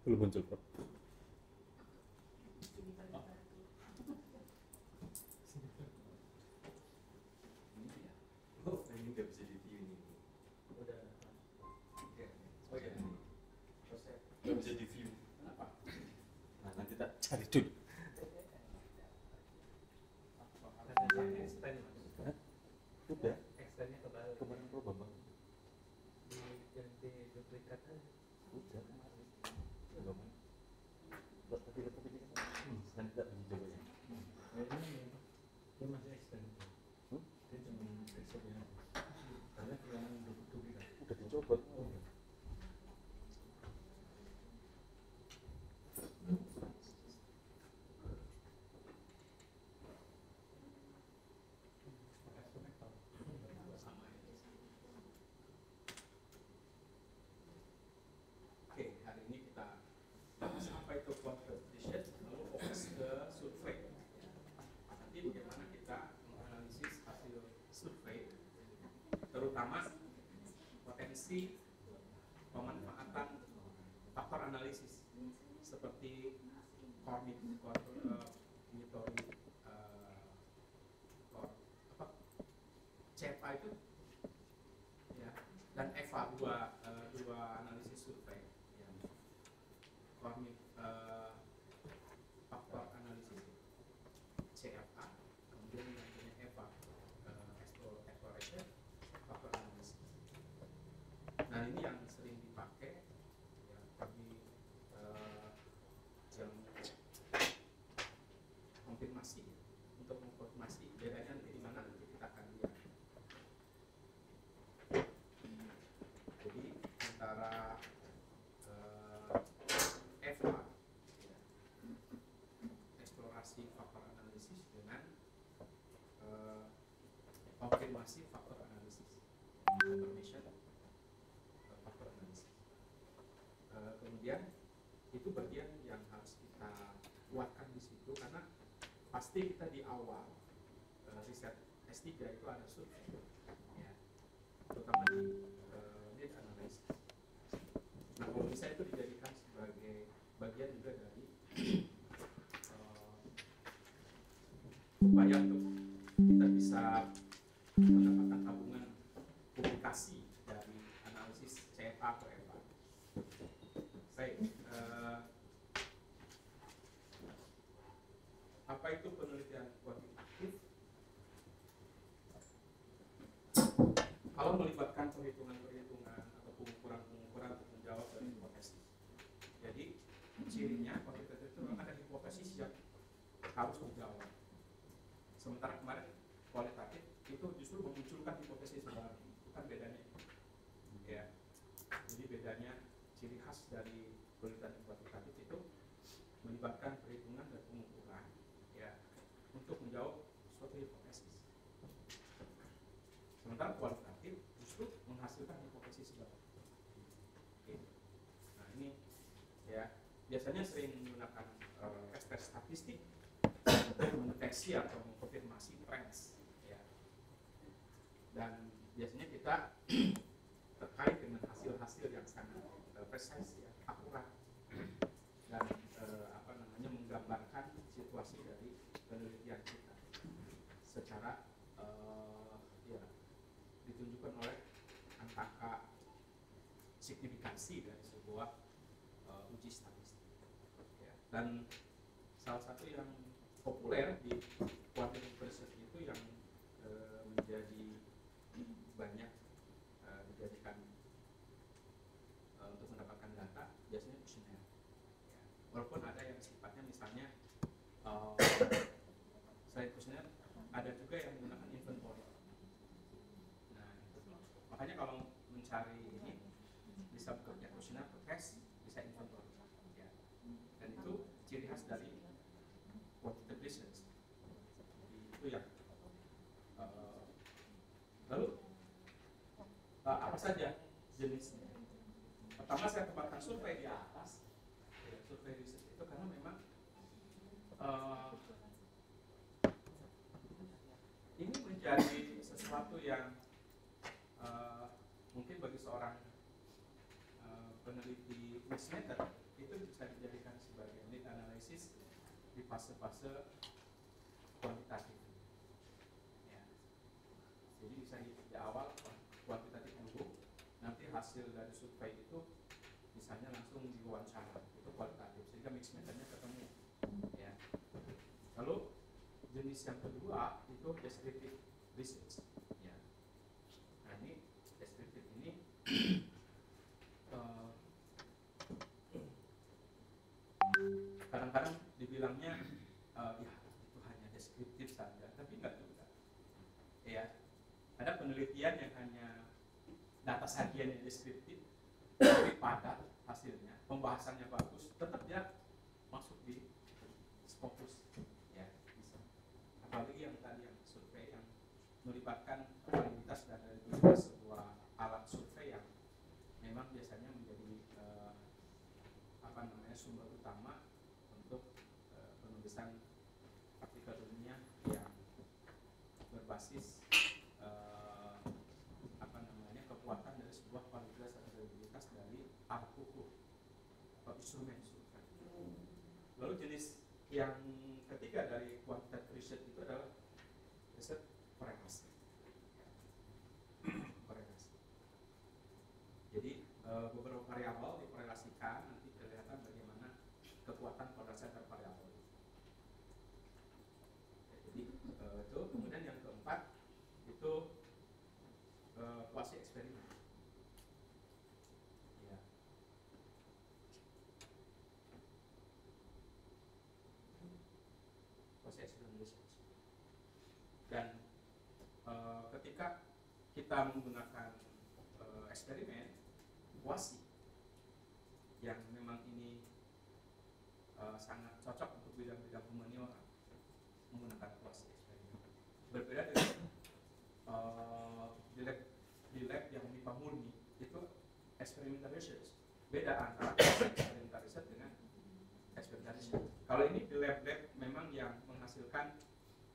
Belum muncul, Prof. Oh, ini nggak bisa di-view ini. Udah. Oke. Oh iya. Nggak bisa di-view. Kenapa? Nah, nanti tak cari dulu. Katanya extend mas. Hah? Udah. Extendnya kebalik. Kemarin Prof Bambang. Diganti duplikat aja. Udah kemarin. Belum. Tapi ini kan nanti tak dicoba ya. Ini dia masih extend. Dia cuma extend ya. Karena yang duplikat. Udah dicopot. Oke, hari ini kita bahas apa itu competition, lalu fokus ke survei. Nanti bagaimana kita menganalisis hasil survei, terutama potensi pemanfaatan faktor analisis seperti monitoring CFA itu ya, dan EVA dua analisis survei ya. Faktor analisis CFA, kemudian yang punya EVA exploration faktor analisis. Nah ini yang sering dipakai ya, bagi yang konfirmasi ya. Untuk mengkonfirmasi bedanya nanti di mana nanti kita akan lihat. Jadi antara EVA ya, eksplorasi faktor analisis dengan konfirmasi faktor analisis, confirmation faktor analisis. Kemudian itu bagian yang harus kita kuatkan di situ karena pasti kita di awal riset S3 itu ada survei ya, terutama di need analysis. Nah kalau bisa itu dijadikan sebagai bagian juga dari upaya untuk kita bisa mendapatkan tabungan publikasi dari analisis CFA atau EVA. Baik, apa itu penelitian kuantitatif? Kalau melibatkan perhitungan-perhitungan atau pengukuran-pengukuran untuk menjawab dari hipotesis. Jadi cirinya kuantitatif itu memang ada hipotesis yang harus dijawab. Sementara kemarin kualitatif itu justru memunculkan hipotesis baru, bukan bedanya. Ya, jadi bedanya ciri khas dari penelitian kuantitatif itu melibatkan perhitungan dan pengukuran, ya, untuk menjawab suatu hipotesis. Sementara kualitatif justru menghasilkan hipotesis baru. Oke. Nah ini ya biasanya sering menggunakan tes statistik untuk mendeteksi atau mengkonfirmasi trends, ya. Dan biasanya kita terkait dengan hasil-hasil yang sangat precise, ya, akurat, dan menggambarkan situasi dari penelitian kita secara ya, ditunjukkan oleh angka signifikansi dari sebuah uji statistik, ya. Dan salah satu yang populer di quantitative research itu yang menjadi banyak dijadikan untuk mendapatkan data biasanya kuesioner, ya. Walaupun ada yang sifatnya misalnya selain kuesioner ada juga yang menggunakan inventory. Nah, makanya kalau mencari ini bisa bekerja kuesioner atau tes, bisa inventory, ya. Dan itu ciri khas dari quantitative research. Itu yang lalu apa saja jenisnya? Pertama saya tempatkan survei di atas, ya, survei riset itu karena memang ini menjadi sesuatu yang mungkin bagi seorang peneliti Westmeter itu bisa dijadikan sebagai lead analysis di fase-fase kuantitatif. Ya. Jadi bisa di awal kuantitatif dulu, nanti hasil dari survei itu misalnya langsung diwawancara, itu kualitatif, sehingga mix methodnya ketemu. Ya. Lalu jenis yang kedua itu descriptive research. Ya. Nah ini descriptive ini kadang-kadang dibilangnya ya itu hanya deskriptif saja, tapi enggak juga. Ya, ada penelitian yang hanya data sajiannya deskriptif, tapi padat hasilnya, pembahasannya bagus, tetap dia masuk di Scopus. Ya, bisa. Apalagi yang tadi yang survei yang melibatkan validitas dan reliabilitas sebuah alat survei yang memang biasanya menjadi sumber utama untuk penulisan artikel ilmiah yang berbasis kekuatan dari sebuah validitas dan reliabilitas dari alat ukur atau instrumen survei. Lalu jenis yang ketiga dari quantitative research itu adalah riset korelasi. Korelasi. Jadi beberapa variabel dikorelasikan, nanti kelihatan bagaimana kekuatan korelasi antar variabel. Jadi itu. Kemudian yang keempat itu kuasi eksperimen. Ya. Kuasi eksperimen research. Dan ketika kita menggunakan eksperimen kuasi yang memang ini sangat cocok untuk bidang-bidang humaniora menggunakan kuasi eksperimen. Berbeda dengan di lab yang MIPA murni itu experimental research. Beda antara experimental research dengan experimental research. Kalau ini di lab-lab memang yang menghasilkan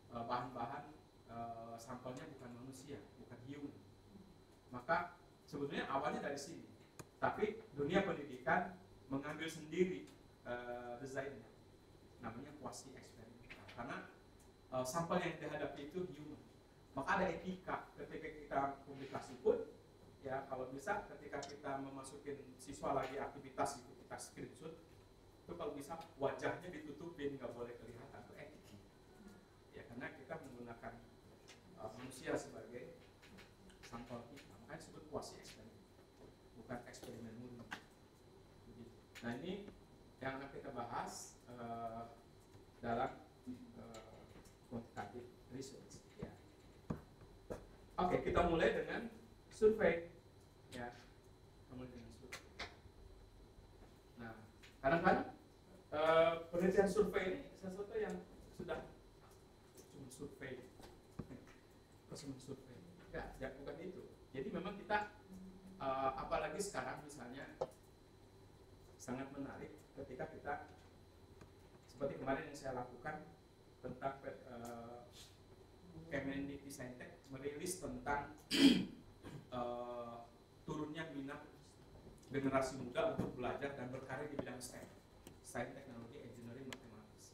bahan-bahan sampelnya bukan manusia, bukan human. Maka sebetulnya awalnya dari sini. Tapi dunia pendidikan mengambil sendiri desainnya, namanya kuasi eksperimental. Karena sampel yang dihadapi itu human. Maka ada etika ketika kita publikasi pun, ya kalau bisa ketika kita memasukin siswa lagi aktivitas itu kita screenshot, itu kalau bisa wajahnya ditutupin, nggak boleh kelihatan, itu etika. Ya karena kita menggunakan manusia sebagai sampel kita, makanya disebut kuasi eksperimen, bukan eksperimen murni. Nah ini yang akan kita bahas dalam quantitative research. Ya. Oke, kita mulai dengan survei. Ya, kita mulai dengan survei. Nah, kadang-kadang penelitian survei ini sesuatu yang sudah cuma survei, cuma survei. Ya, bukan itu. Jadi memang kita apalagi sekarang misalnya sangat menarik ketika kita seperti kemarin yang saya lakukan tentang Kemendikbudristek merilis tentang turunnya minat generasi muda untuk belajar dan berkarir di bidang STEM, Sains, Teknologi, Engineering, Matematis.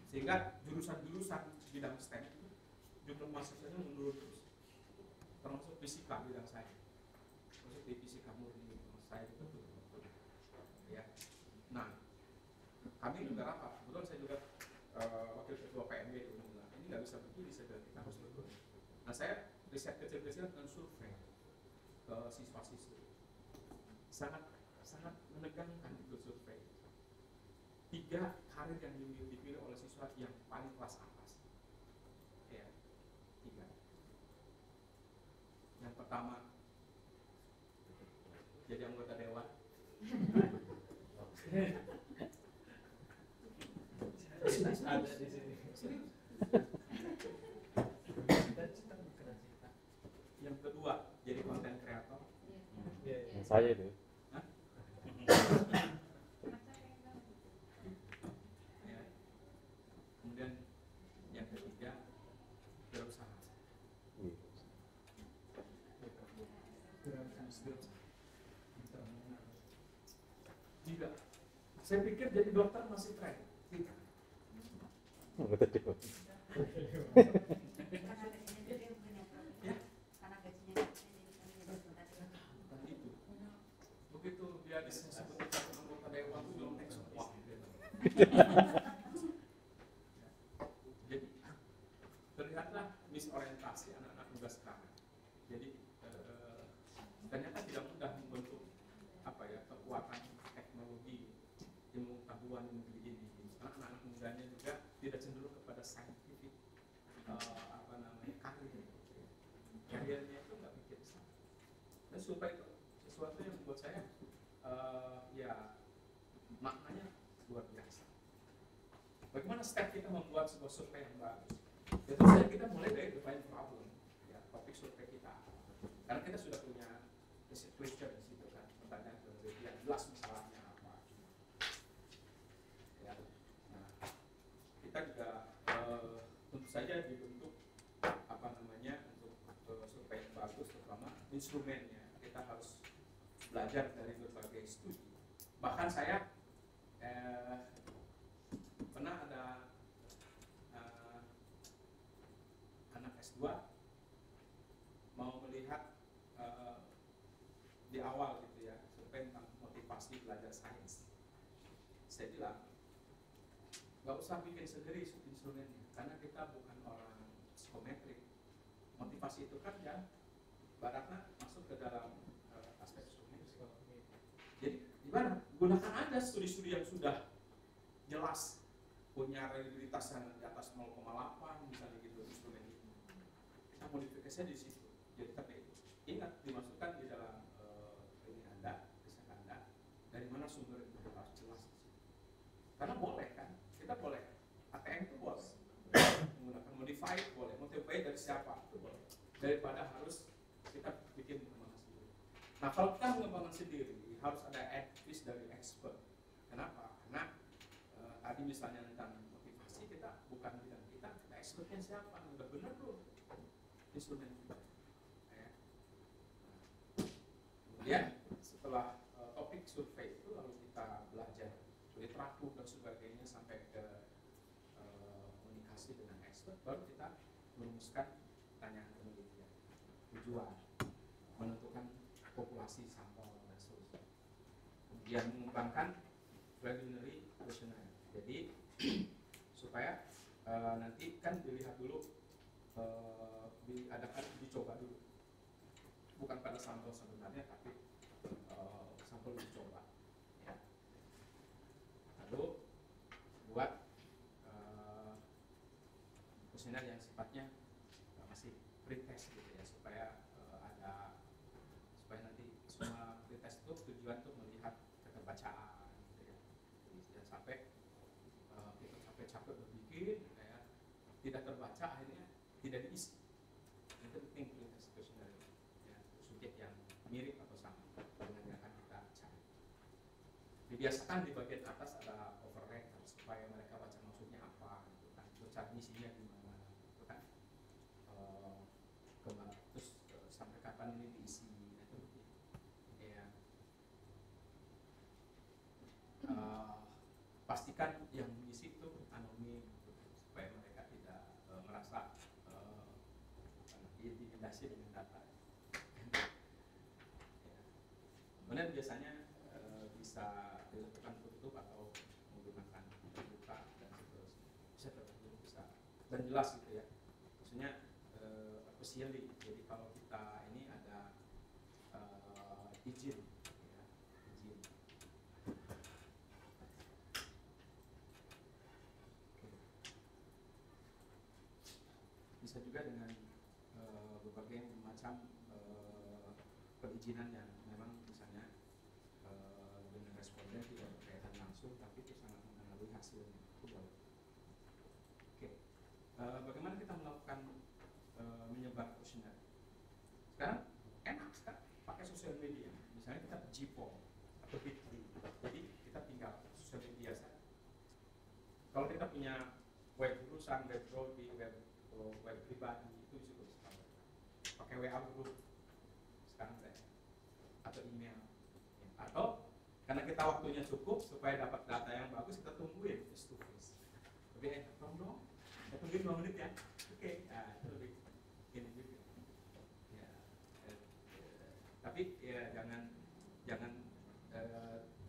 Sehingga jurusan-jurusan bidang STEM itu jumlah mahasiswanya menurun terus, termasuk fisika bidang saya, termasuk di fisika murni saya itu betul. Ya. Nah, kami juga rapat, kebetulan saya juga wakil ketua PMB di Unila. Ini nggak bisa begini, saya bilang kita harus betul. Nah, saya riset kecil-kecilan dengan survei ke siswa-siswi. Sangat menegangkan itu survei. 3 karir yang dipilih oleh siswa yang paling kelas atas. Ya, 3. Yang pertama jadi anggota dewan. Ada di sini. Serius. Yang kedua jadi konten kreator. Saya itu. Hah? Ya. Kemudian yang ketiga berusaha. Tidak. Saya pikir jadi dokter masih tren. Tidak. Betul. Ya. Dan itu. Begitu dia disebut anggota dewan itu belum naik semua. Jadi terlihatlah misorientasi anak-anak muda sekarang. Jadi ternyata tidak mudah membentuk kekuatan teknologi, ilmu pengetahuan yang begini. Anak-anak mudanya juga tidak cenderung kepada scientific karirnya itu nggak mikir sana. Dan supaya itu sesuatu yang buat saya maknanya luar biasa. Bagaimana step kita membuat sebuah survei yang bagus? Tentu saja kita mulai dari define problem, ya, topik survei kita. Karena kita sudah punya question di situ kan, pertanyaan yang jelas masalahnya apa. Ya. Nah, kita juga tentu saja dibentuk untuk survei yang bagus, terutama instrumennya. Kita harus belajar dari berbagai studi. Bahkan saya pernah ada anak S2 mau melihat di awal gitu ya, survei tentang motivasi belajar sains. Saya bilang nggak usah bikin sendiri instrumennya, karena kita bukan orang psikometrik. Motivasi itu kan ya baratnya masuk ke dalam aspek psikometrik. Jadi gimana? Gunakan aja studi-studi yang sudah jelas punya reliabilitas yang di atas 0,8 misalnya gitu instrumen ini. Kita modifikasinya di situ. Jadi tapi ingat dimasukkan di dalam ini Anda, riset Anda, dari mana sumber itu harus jelas di situ. Karena boleh kan, kita boleh ATM itu boleh menggunakan modified, boleh motivate dari siapa itu boleh. Daripada harus kita bikin pengembangan sendiri. Nah kalau kita mengembangkan sendiri harus ada advice dari expert. Kenapa? Karena tadi misalnya tentang motivasi, kita bukan bidang kita expertnya siapa? Udah benar belum instrumen kita? Ya. Kemudian setelah topik survei itu lalu kita belajar literatur dan sebagainya sampai ke komunikasi dengan expert, baru kita merumuskan pertanyaan penelitian, tujuan, menentukan populasi sampel dan seterusnya. Kemudian mengembangkan preliminary questionnaire. Jadi supaya nanti kan dilihat dulu, diadakan uji coba dulu, bukan pada sampel sebenarnya, tapi sampel uji coba. Ya. Lalu buat questionnaire yang sifatnya masih pretest gitu ya, supaya supaya nanti semua pretest itu tujuan untuk melihat keterbacaan gitu ya. Jadi jangan sampai kita capek berpikir ya, tidak terbaca akhirnya tidak diisi. Itu penting pretest questionnaire ya, subjek yang mirip atau sama dengan yang akan kita cari. Dibiasakan di bagian atas ada override supaya mereka baca maksudnya apa gitu kan, terus cari isinya di mana gitu kan. Terus sampai kapan ini diisi itu ya. Pastikan yang diisi itu anonim gitu, supaya mereka tidak merasa diintimidasi dengan data. Ya. Kemudian biasanya bisa dilakukan tutup atau menggunakan terbuka dan seterusnya. Bisa tertutup, bisa dan jelas gitu ya. Maksudnya officially. Jadi kalau kita ini ada izin, ya, izin. Bisa juga dengan berbagai macam perizinan yang memang misalnya dengan responden tidak berkaitan langsung, tapi itu sangat mempengaruhi hasilnya. Itu boleh. Oke. Bagaimana kita melakukan menyebar questionnaire? Sekarang enak kan pakai sosial media. Misalnya kita Gpol atau Bitly. Jadi kita tinggal sosial media saja. Kalau kita punya web urusan, web browsing, web pribadi, itu juga bisa pakai WA group sekarang saya, atau email, atau kan karena kita waktunya cukup supaya dapat data yang bagus kita tungguin face to face. Lebih tolong dong, saya tungguin 2 menit ya. Oke, nah, itu lebih gini juga. Ya, tapi ya jangan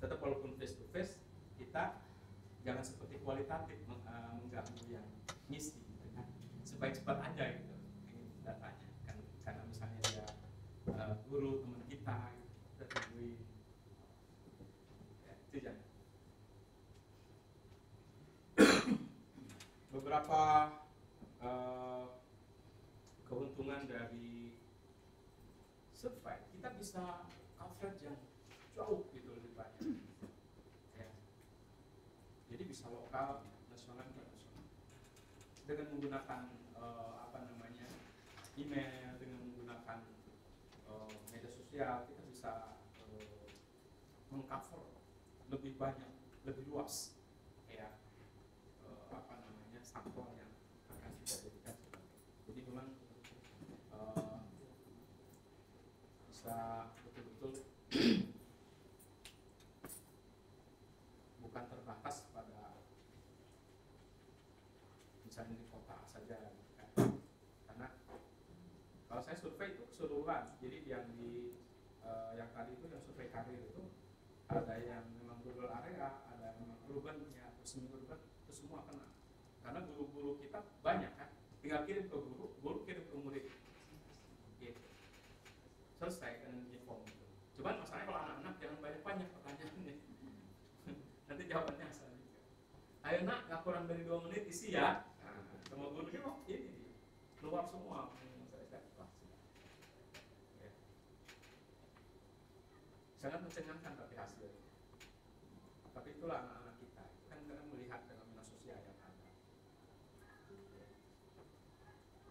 tetap walaupun face to face kita jangan seperti kualitatif mengganggu yang ngisi, gitu kan. Supaya cepat aja gitu ini datanya kan, karena misalnya dia guru teman kita gitu, kita tungguin ya, itu jangan. Beberapa keuntungan dari survei, kita bisa coverage yang jauh gitu lebih banyak ya. Jadi bisa lokal, nasional, internasional dengan menggunakan email, dengan menggunakan media sosial kita bisa mengcover lebih banyak, lebih luas ya sampel yang akan kita jadikan. Jadi memang bisa betul-betul bukan terbatas pada misalnya di kota saja gitu kan. Karena kalau saya survei itu keseluruhan, jadi yang tadi itu yang survei karir itu ada yang memang rural area, ada yang memang urban ya, semi urban, itu semua kena. Karena guru-guru kita banyak kan, tinggal kirim ke guru kirim ke murid gitu. Selesai dengan uji form itu. Cuman masalahnya kalau anak-anak jangan banyak-banyak pertanyaannya. Nanti jawabannya asal juga. Ayo nak, nggak kurang dari 2 menit isi ya. Nah, sama gurunya ini keluar semua. Ya. Sangat mencengangkan tapi hasilnya. Tapi itulah anak-anak kita. Kan karena melihat fenomena sosial yang ada.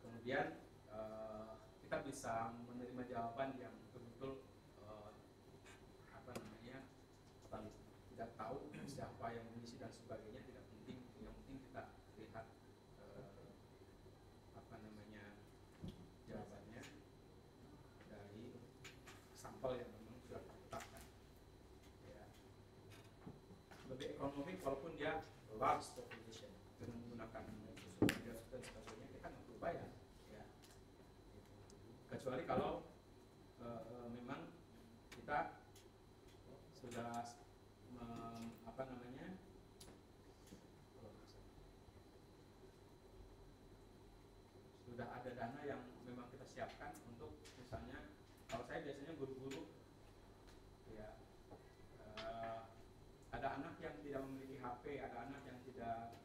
Kemudian kita bisa menerima jawaban yang betul-betul tidak tahu siapa yang mengisi dan sebagainya, tidak penting. Yang penting kita lihat jawabannya dari sampel yang memang sudah tertetapkan ya. Lebih ekonomik walaupun dia large population dengan menggunakan media dan sebagainya, kita nggak perlu bayar ya. Kecuali kalau memang kita sudah sudah ada dana yang memang kita siapkan untuk misalnya, kalau saya biasanya guru-guru ya, ada anak yang tidak memiliki HP, ada anak yang tidak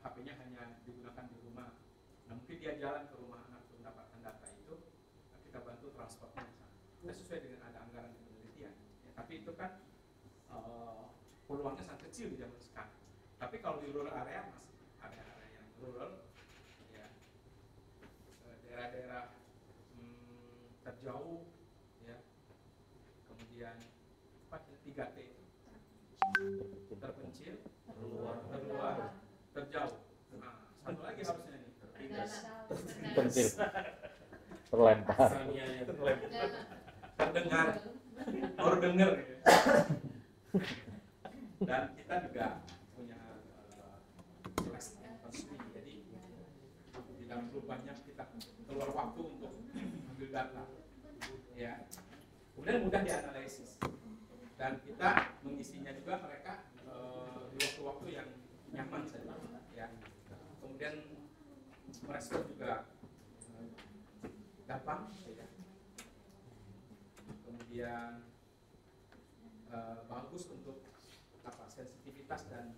HP-nya hanya digunakan di rumah. Nah, mungkin dia jalan ke rumah anak untuk mendapatkan data itu, kita bantu transportnya misalnya. Kita sesuai dengan ada anggaran penelitian ya, tapi itu kan peluangnya sangat kecil di zaman sekarang. Tapi kalau di rural area masih ada area yang rural ya, daerah-daerah terjauh ya, kemudian 3T itu terpencil, terluar, terjauh. Nah, satu lagi harusnya nih Terpencil, terlempar, terdengar, baru dengar ya. Dan kita juga punya kelas resmi, jadi tidak perlu banyak kita keluar waktu untuk ambil data ya. Kemudian mudah dianalisis dan kita mengisinya juga mereka di waktu-waktu yang nyaman saja ya. Kemudian merespon juga gampang ya. Kemudian bagus untuk sensitivitas dan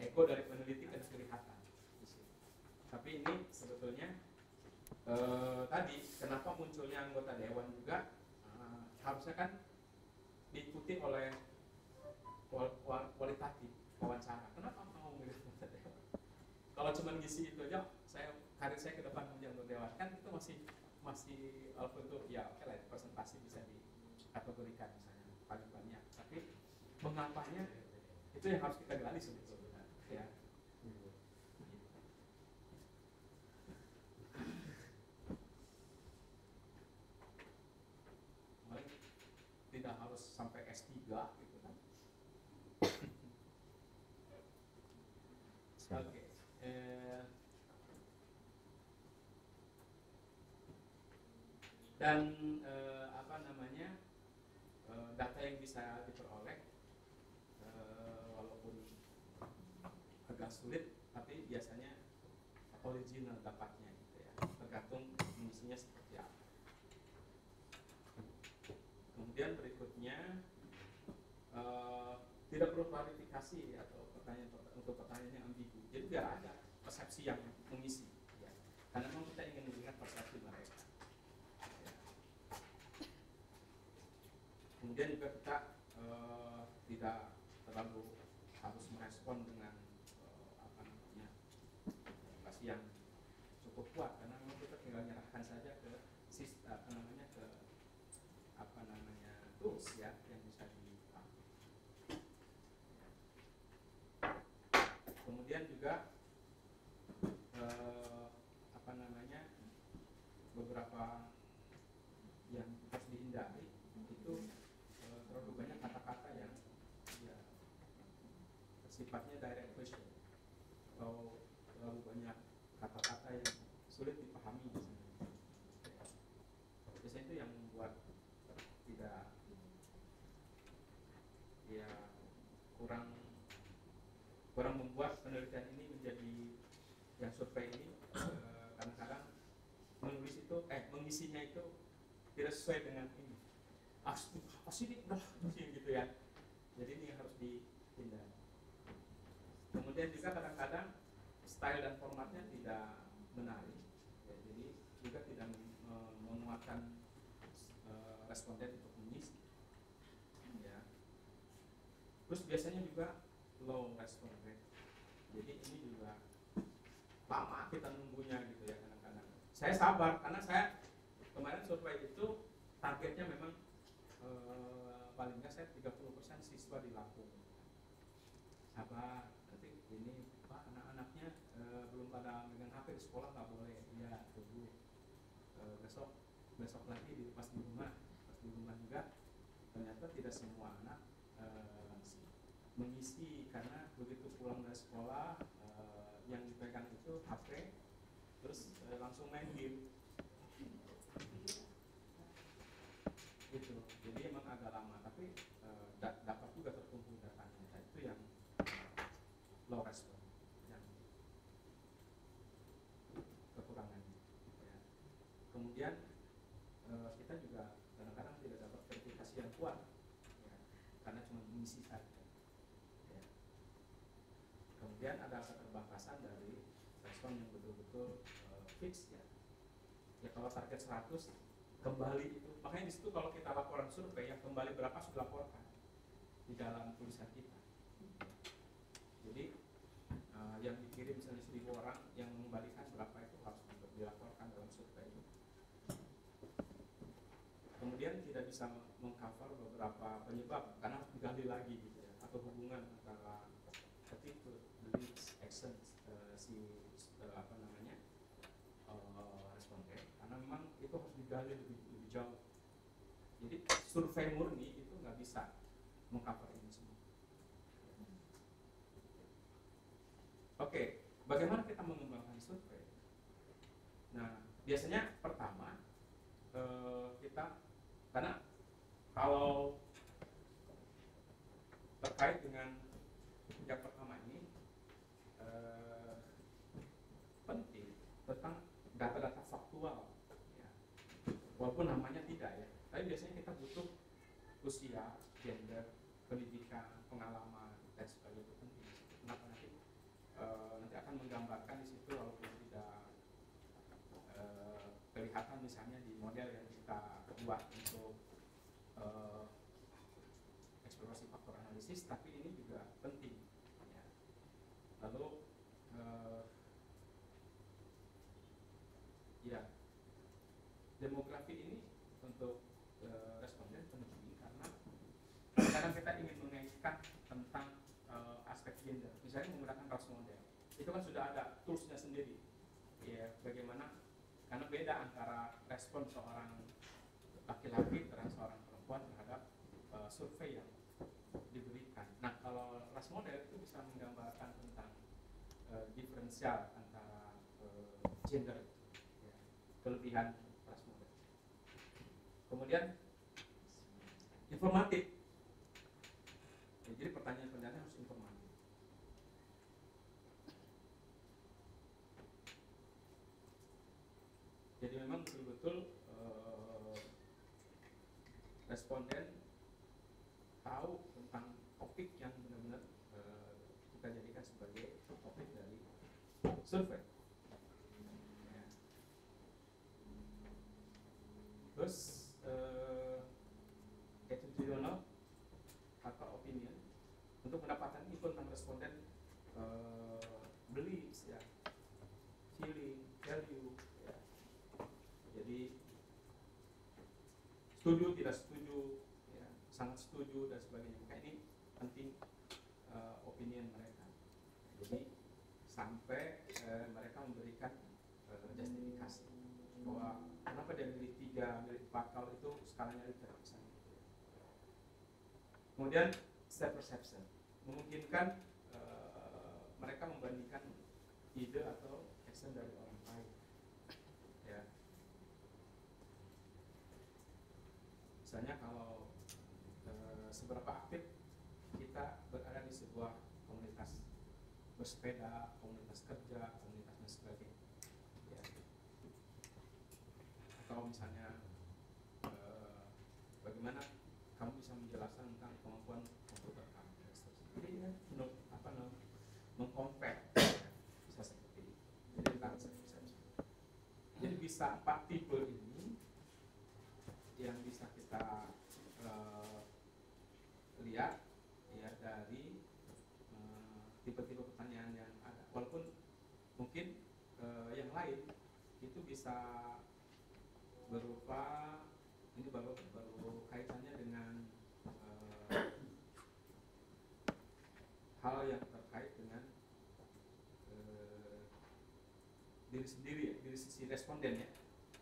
ego dari peneliti kan kelihatan. Tapi ini sebetulnya tadi kenapa munculnya anggota dewan juga harusnya kan diikuti oleh kualitatif wawancara. Kenapa mau milih anggota dewan? Kalau cuma ngisi itu aja, karir saya ke depan menjadi anggota dewan kan itu masih untuk ya oke lah, presentasi bisa dikategorikan misalnya paling banyak. Tapi mengapanya itu yang harus kita gali sebetulnya ya. Tidak harus Oke. Dan apa namanya, data yang bisa diperoleh walaupun agak sulit, tapi biasanya original dapatnya gitu ya, tergantung mengisinya seperti apa. Kemudian berikutnya tidak perlu klarifikasi atau pertanyaan untuk pertanyaan yang ambigu. Jadi biar ada persepsi yang mengisi, ya. Karena memang kita ingin melihat persepsi mereka. Ya. Kemudian juga kita tidak terlalu harus merespon dengan apa namanya, motivasi yang cukup kuat, karena memang kita tinggal menyerahkan saja ke apa namanya, ke apa namanya, tools ya yang bisa dipakai. Kemudian juga apa namanya, beberapa yang harus dihindari itu terlalu banyak kata-kata yang ya, sifatnya direct question atau terlalu banyak kata-kata yang sulit dipahami misalnya. Biasanya itu yang membuat tidak, ya, kurang membuat penelitian ini menjadi, yang survei ini kadang-kadang menulis itu mengisinya itu tidak sesuai dengan ini. Apa sih ini udah gitu ya. Jadi ini yang harus dihindari. Kemudian juga kadang-kadang style dan formatnya tidak menarik, ya, jadi juga tidak menguatkan responden untuk mengisi, ya. Terus biasanya juga low response rate, jadi ini juga lama kita nunggunya gitu ya kadang-kadang. Saya sabar karena saya kemarin survei itu targetnya memang paling nggak saya 30% siswa di Lampung. Sabar, nanti ini Pak, anak-anaknya belum pada megang HP di sekolah, nggak boleh. Ya tunggu, besok lagi pas di rumah juga ternyata tidak semua anak mengisi, karena begitu pulang dari sekolah yang dipegang itu HP, terus langsung main game gitu. Jadi emang agak lama, tapi dapat juga terkumpul datanya. Nah, itu yang low respon, yang kekurangannya, ya. Kemudian kita juga kadang-kadang tidak dapat verifikasi yang kuat, ya, karena cuma mengisi saja, ya. Kemudian ada keterbatasan dari respon yang betul-betul fix, ya. Ya kalau target 100 kembali itu, makanya di situ kalau kita laporan survei yang kembali berapa sudah laporkan di dalam tulisan kita. Jadi yang dikirim misalnya 1000 orang, yang mengembalikan berapa itu harus dilaporkan dalam survei itu. Kemudian tidak bisa mengcover beberapa penyebab karena harus digali lagi gitu ya, atau hubungan antara attitude, beliefs, actions apa namanya, responden, karena memang itu harus digali lebih jauh. Jadi survei murni itu nggak bisa mengcover ini semua. Oke, bagaimana kita mengembangkan survei? Nah, biasanya pertama kita, karena kalau terkait dengan yang pertama ini penting tentang data-data faktual, ya. Walaupun namanya tidak ya, tapi biasanya kita butuh usia, gender, pendidikan, pengalaman, dan sebagainya, itu penting. Kenapa nanti akan menggambarkan di situ, walaupun tidak kelihatan misalnya di model yang kita buat untuk eksplorasi faktor analisis, tapi ini juga penting, ya. Lalu ya, demografi ini untuk responden penting karena kadang kita ingin mengaitkan tentang aspek gender, misalnya menggunakan Rous model, itu kan sudah ada toolsnya sendiri, ya, bagaimana, karena beda antara respon seorang laki-laki dan seorang perempuan terhadap survei yang diberikan. Nah, kalau Rous model itu bisa menggambarkan tentang diferensial antara gender, ya, kelebihan kelas model. Kemudian informatif. Ya, jadi pertanyaan-pertanyaan harus informatif. Jadi memang betul-betul responden tahu tentang topik yang benar-benar kita jadikan sebagai topik dari survei. Ya. Terus attitudinal atau opinion untuk mendapatkan info tentang responden, beliefs, ya, feeling, value, ya. Jadi setuju, tidak setuju, ya, sangat setuju dan sebagainya. Maka ini penting opinion mereka. Jadi sampai mereka memberikan justifikasi bahwa kenapa dia milih 3, milih 4 kalau itu skalanya liter misalnya. Kemudian self perception memungkinkan mereka membandingkan ide atau action dari orang lain. Ya. Misalnya kalau seberapa aktif kita berada di sebuah komunitas bersepeda, komunitas kerja, komunitas dan sebagainya. Ya. Atau misalnya bagaimana kamu bisa menjelaskan tentang kemampuan komputer kamu. Jadi ya, mengcompare, bisa seperti itu. Jadi tentang self-perception. Jadi bisa 4 tipe ini yang bisa kita lihat ya dari tipe-tipe pertanyaan yang ada. Walaupun mungkin yang lain itu bisa berupa ini baru kaitannya dengan hal yang terkait dengan diri sendiri, ya, diri si responden ya.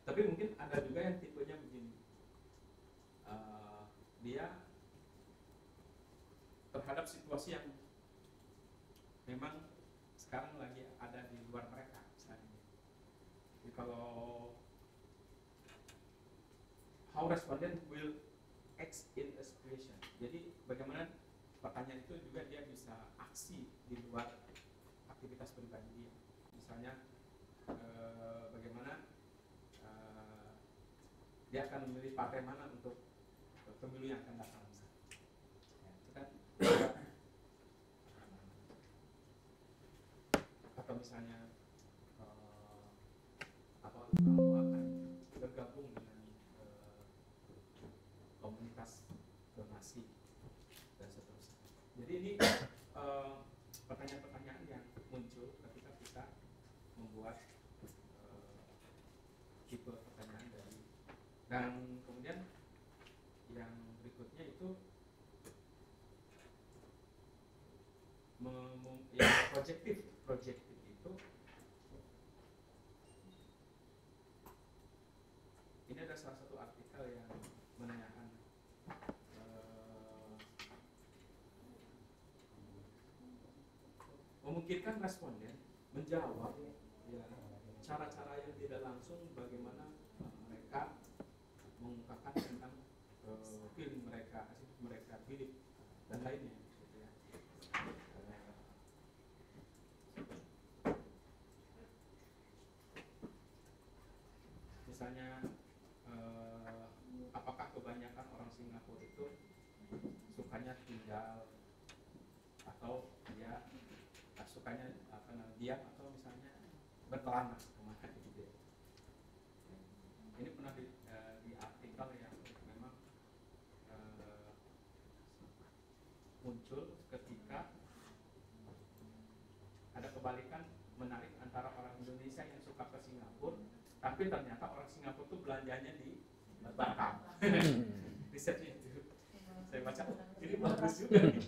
Tapi mungkin ada juga yang tipenya begini, dia terhadap situasi yang memang sekarang lagi ada di luar mereka misalnya. Jadi kalau how respondent will act in a situation. Jadi bagaimana pertanyaan itu juga dia bisa aksi di luar aktivitas pribadi dia. Misalnya bagaimana dia akan memilih partai mana untuk pemilu yang akan datang misalnya. Ya, itu kan atau misalnya apa kamu akan bergabung dengan komunitas donasi dan seterusnya. Jadi ini pertanyaan-pertanyaan yang muncul ketika kita membuat tipe pertanyaan dari, dan kemudian yang berikutnya itu yang projective itu ini ada salah satu artikel yang menanyakan memungkinkan responden menjawab ya, cara-cara yang tidak langsung bagaimana mereka mengungkapkan tentang feeling mereka, attitude mereka, belief dan lainnya gitu ya. Misalnya apakah kebanyakan orang Singapura itu sukanya tinggal atau dia sukanya diam atau misalnya berkelana kemana gitu ya. Ini pernah di artikel yang memang muncul ketika ada kebalikan menarik antara orang Indonesia yang suka ke Singapura, tapi ternyata orang Singapura tuh belanjanya di Batam. Risetnya itu saya baca, ini bagus juga nih.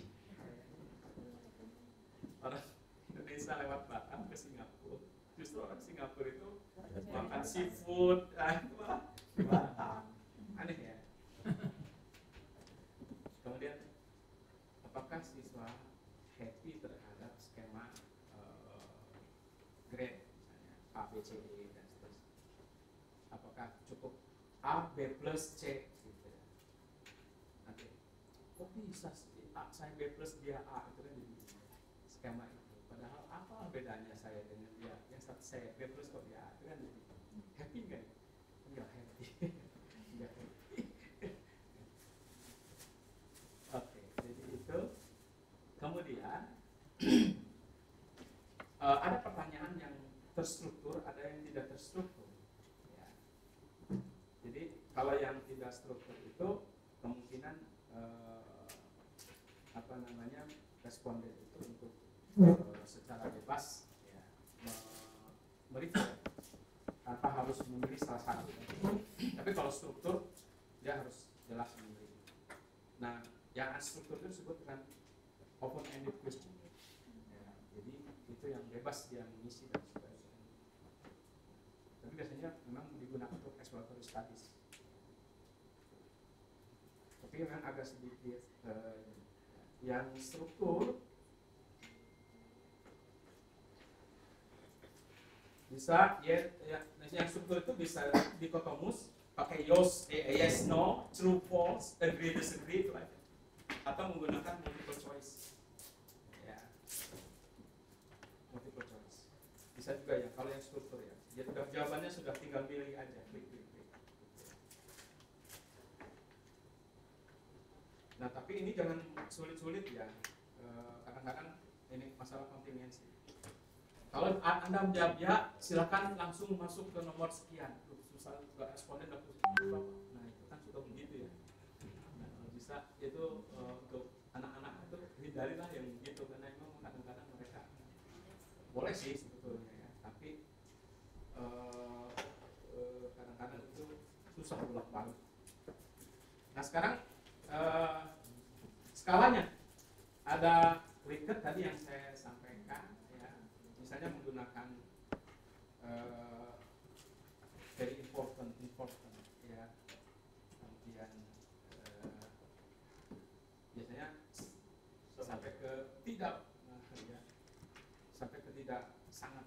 Orang Indonesia lewat Batam ke Singapura, justru orang Singapura itu makan seafood, di Batam, aneh ya. Kemudian apakah siswa happy terhadap skema grade misalnya A, B, C, D dan seterusnya. Apakah cukup A, B plus C gitu ya. Nanti kok bisa sih A saya B plus dia A, itu kan jadi skema itu. Padahal apa bedanya saya dengan dia? Yang satu saya B plus kok dia A, itu kan jadi happy kan? Enggak happy. Enggak happy. Oke, jadi itu. Kemudian ada pertanyaan yang terstruktur, ada yang tidak terstruktur. Ya. Jadi kalau yang tidak struktur itu kemungkinan responden itu untuk secara bebas ya, mereview tanpa harus memilih salah satu. Tapi kalau struktur dia harus jelas memilih. Nah, yang unstruktur itu disebut dengan open-ended question. Ya, jadi itu yang bebas dia mengisi dan sebagainya. Tapi biasanya memang digunakan untuk exploratory studies. Tapi memang agak sedikit yang struktur bisa yang struktur itu bisa dikotomus pakai yes no, true false, agree disagree itu aja, atau menggunakan multiple choice ya, multiple choice bisa juga ya kalau yang struktur ya, dia sudah jawabannya sudah tinggal pilih aja, klik. Nah tapi ini jangan sulit-sulit ya, kadang-kadang ini masalah kontingensi. Kalau Anda menjawab ya, silakan langsung masuk ke nomor sekian. Susah juga responden udah berapa. Nah itu kan sudah begitu ya. Nah, bisa itu untuk anak-anak itu hindarilah yang begitu, karena memang kadang-kadang mereka boleh sih sebetulnya ya, tapi kadang-kadang itu susah bolak-balik. Nah sekarang skalanya ada Likert tadi yang saya sampaikan ya, misalnya menggunakan very important ya, kemudian biasanya sampai ke tidak ya, sampai ke tidak sangat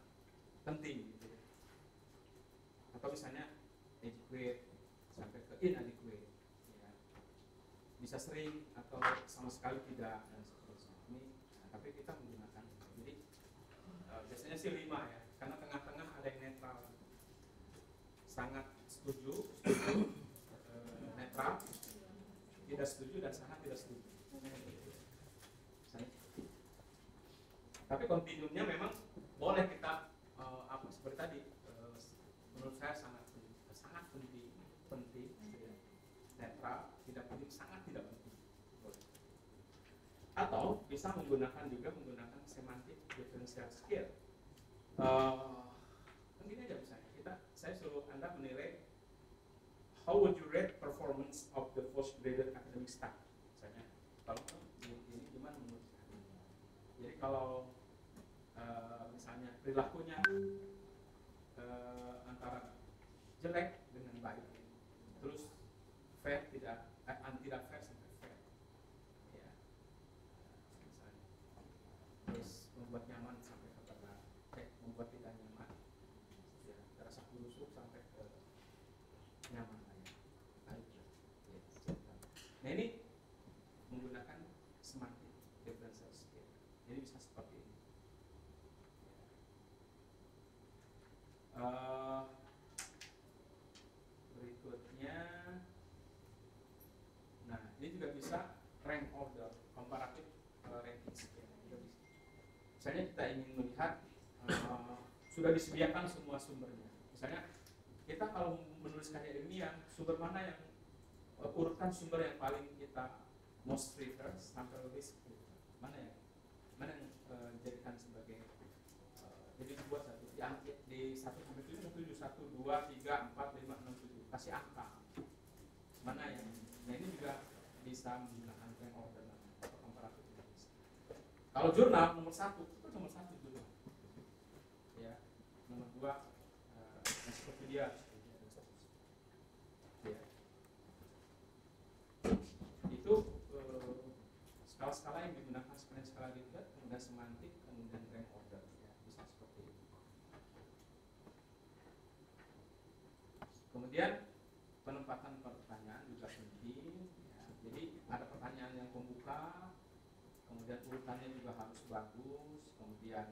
penting gitu ya. Atau misalnya adequate sampai ke inadequate ya. Bisa sering atau sama sekali tidak dan seterusnya. Ini tapi kita menggunakan jadi biasanya sih 5 ya, karena tengah-tengah ada yang netral, sangat setuju, netral, tidak setuju dan sangat tidak setuju. Tapi kontinumnya memang boleh kita seperti tadi, menurut saya sangat penting, netral, tidak penting, sangat tidak penting. Boleh. Atau bisa menggunakan semantic differential scale. Begini aja misalnya, saya suruh Anda menilai how would you rate performance of the postgraduate academic staff. Misalnya, kalau ini gimana menurut Anda? Jadi kalau misalnya perilakunya antara jelek dengan baik, terus fair tidak fair sampai fair, ya, misalnya, terus membuat nyaman sampai kepada membuat tidak nyaman, ya, terasa busuk sampai ke nyaman aja. Nah ini menggunakan semantic differential scale. Jadi bisa seperti ini. Berikutnya, nah ini juga bisa rank order, comparative ranking scale. Misalnya kita ingin melihat sudah disediakan semua sumbernya. Misalnya kita kalau menulis karya ilmiah, sumber mana yang urutkan sumber yang paling kita most prefer sampai least prefer, mana yang jadikan sebagai jadi buat satu di 1 sampai 7, 1, 2, 3, 4, 5, 6, 7 kasih angka mana yang, nah ini juga bisa menggunakan rank order atau komparatif. Kalau jurnal nomor 1 itu nomor 1 jurnal ya, nomor 2 ensiklopedia ya. Itu skala-skala yang digunakan sebenarnya skala Likert, kemudian semantik, kemudian rank order ya, bisa seperti itu. Kemudian penempatan pertanyaan juga penting. Ya. Jadi ada pertanyaan yang pembuka, kemudian urutannya juga harus bagus, kemudian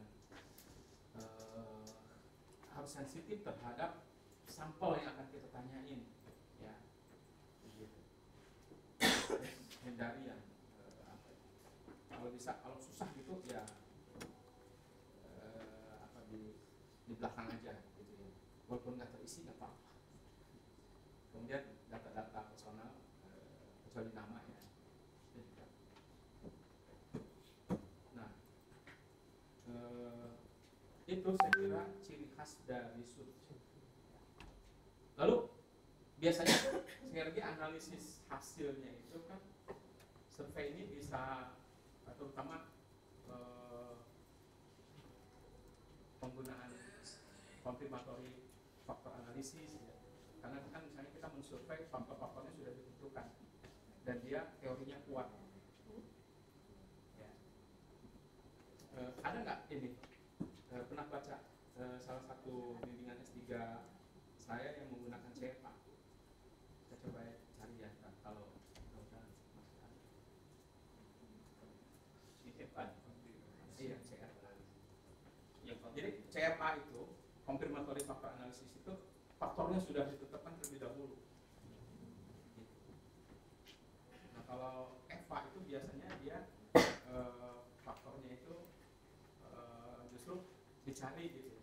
harus sensitif terhadap sampel yang akan kita tanyain. Ya, begitu. Hindari yang kalau bisa, kalau susah gitu ya di belakang aja gitu ya, walaupun nggak terisi nggak apa-apa. Kemudian data-data personal kecuali nama ya. Nah, itu saya kira ciri khas dari survei. Lalu biasanya sekali lagi analisis hasilnya itu kan, survei ini bisa terutama penggunaan konfirmatory faktor analisis ya. Karena kan misalnya kita mensurvei faktor-faktornya sudah ditentukan dan dia teorinya kuat ya. Ada nggak ini pernah baca salah satu bimbingan S3 saya yang menggunakan CFA? Kita coba cari ya kalau udah masuk ada. CFA. Iya, CFA. Jadi CFA itu confirmatory factor analysis itu faktornya sudah ditetapkan terlebih dahulu. Nah, kalau EVA itu biasanya dia faktornya itu justru dicari gitu ya,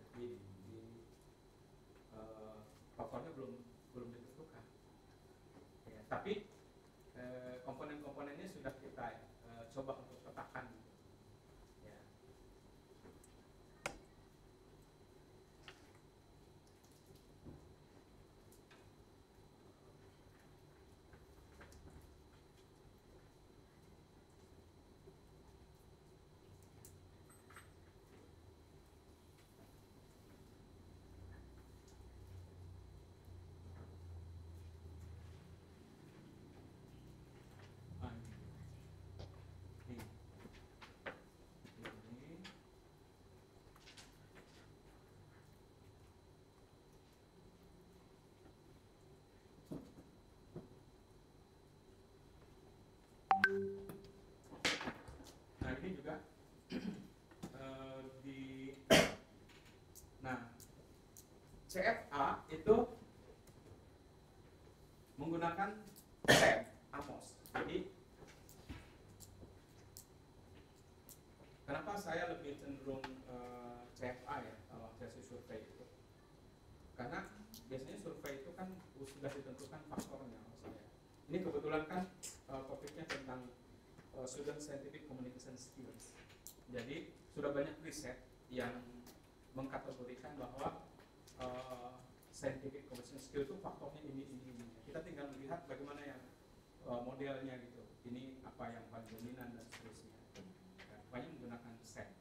faktornya belum ditentukan. Ya, tapi komponen-komponennya sudah kita coba untuk petakan. Ya. Nah ini juga nah CFA itu menggunakan tab Amos. Jadi kenapa saya lebih cenderung CFA ya kalau hasil survei itu? Karena biasanya survei itu kan sudah ditentukan faktornya maksudnya. Ini kebetulan kan topiknya tentang student scientific communication skills. Jadi sudah banyak riset yang mengkategorikan bahwa scientific communication skill itu faktornya ini. Kita tinggal melihat bagaimana yang modelnya gitu. Ini apa yang paling dominan dan seterusnya. Banyak menggunakan set.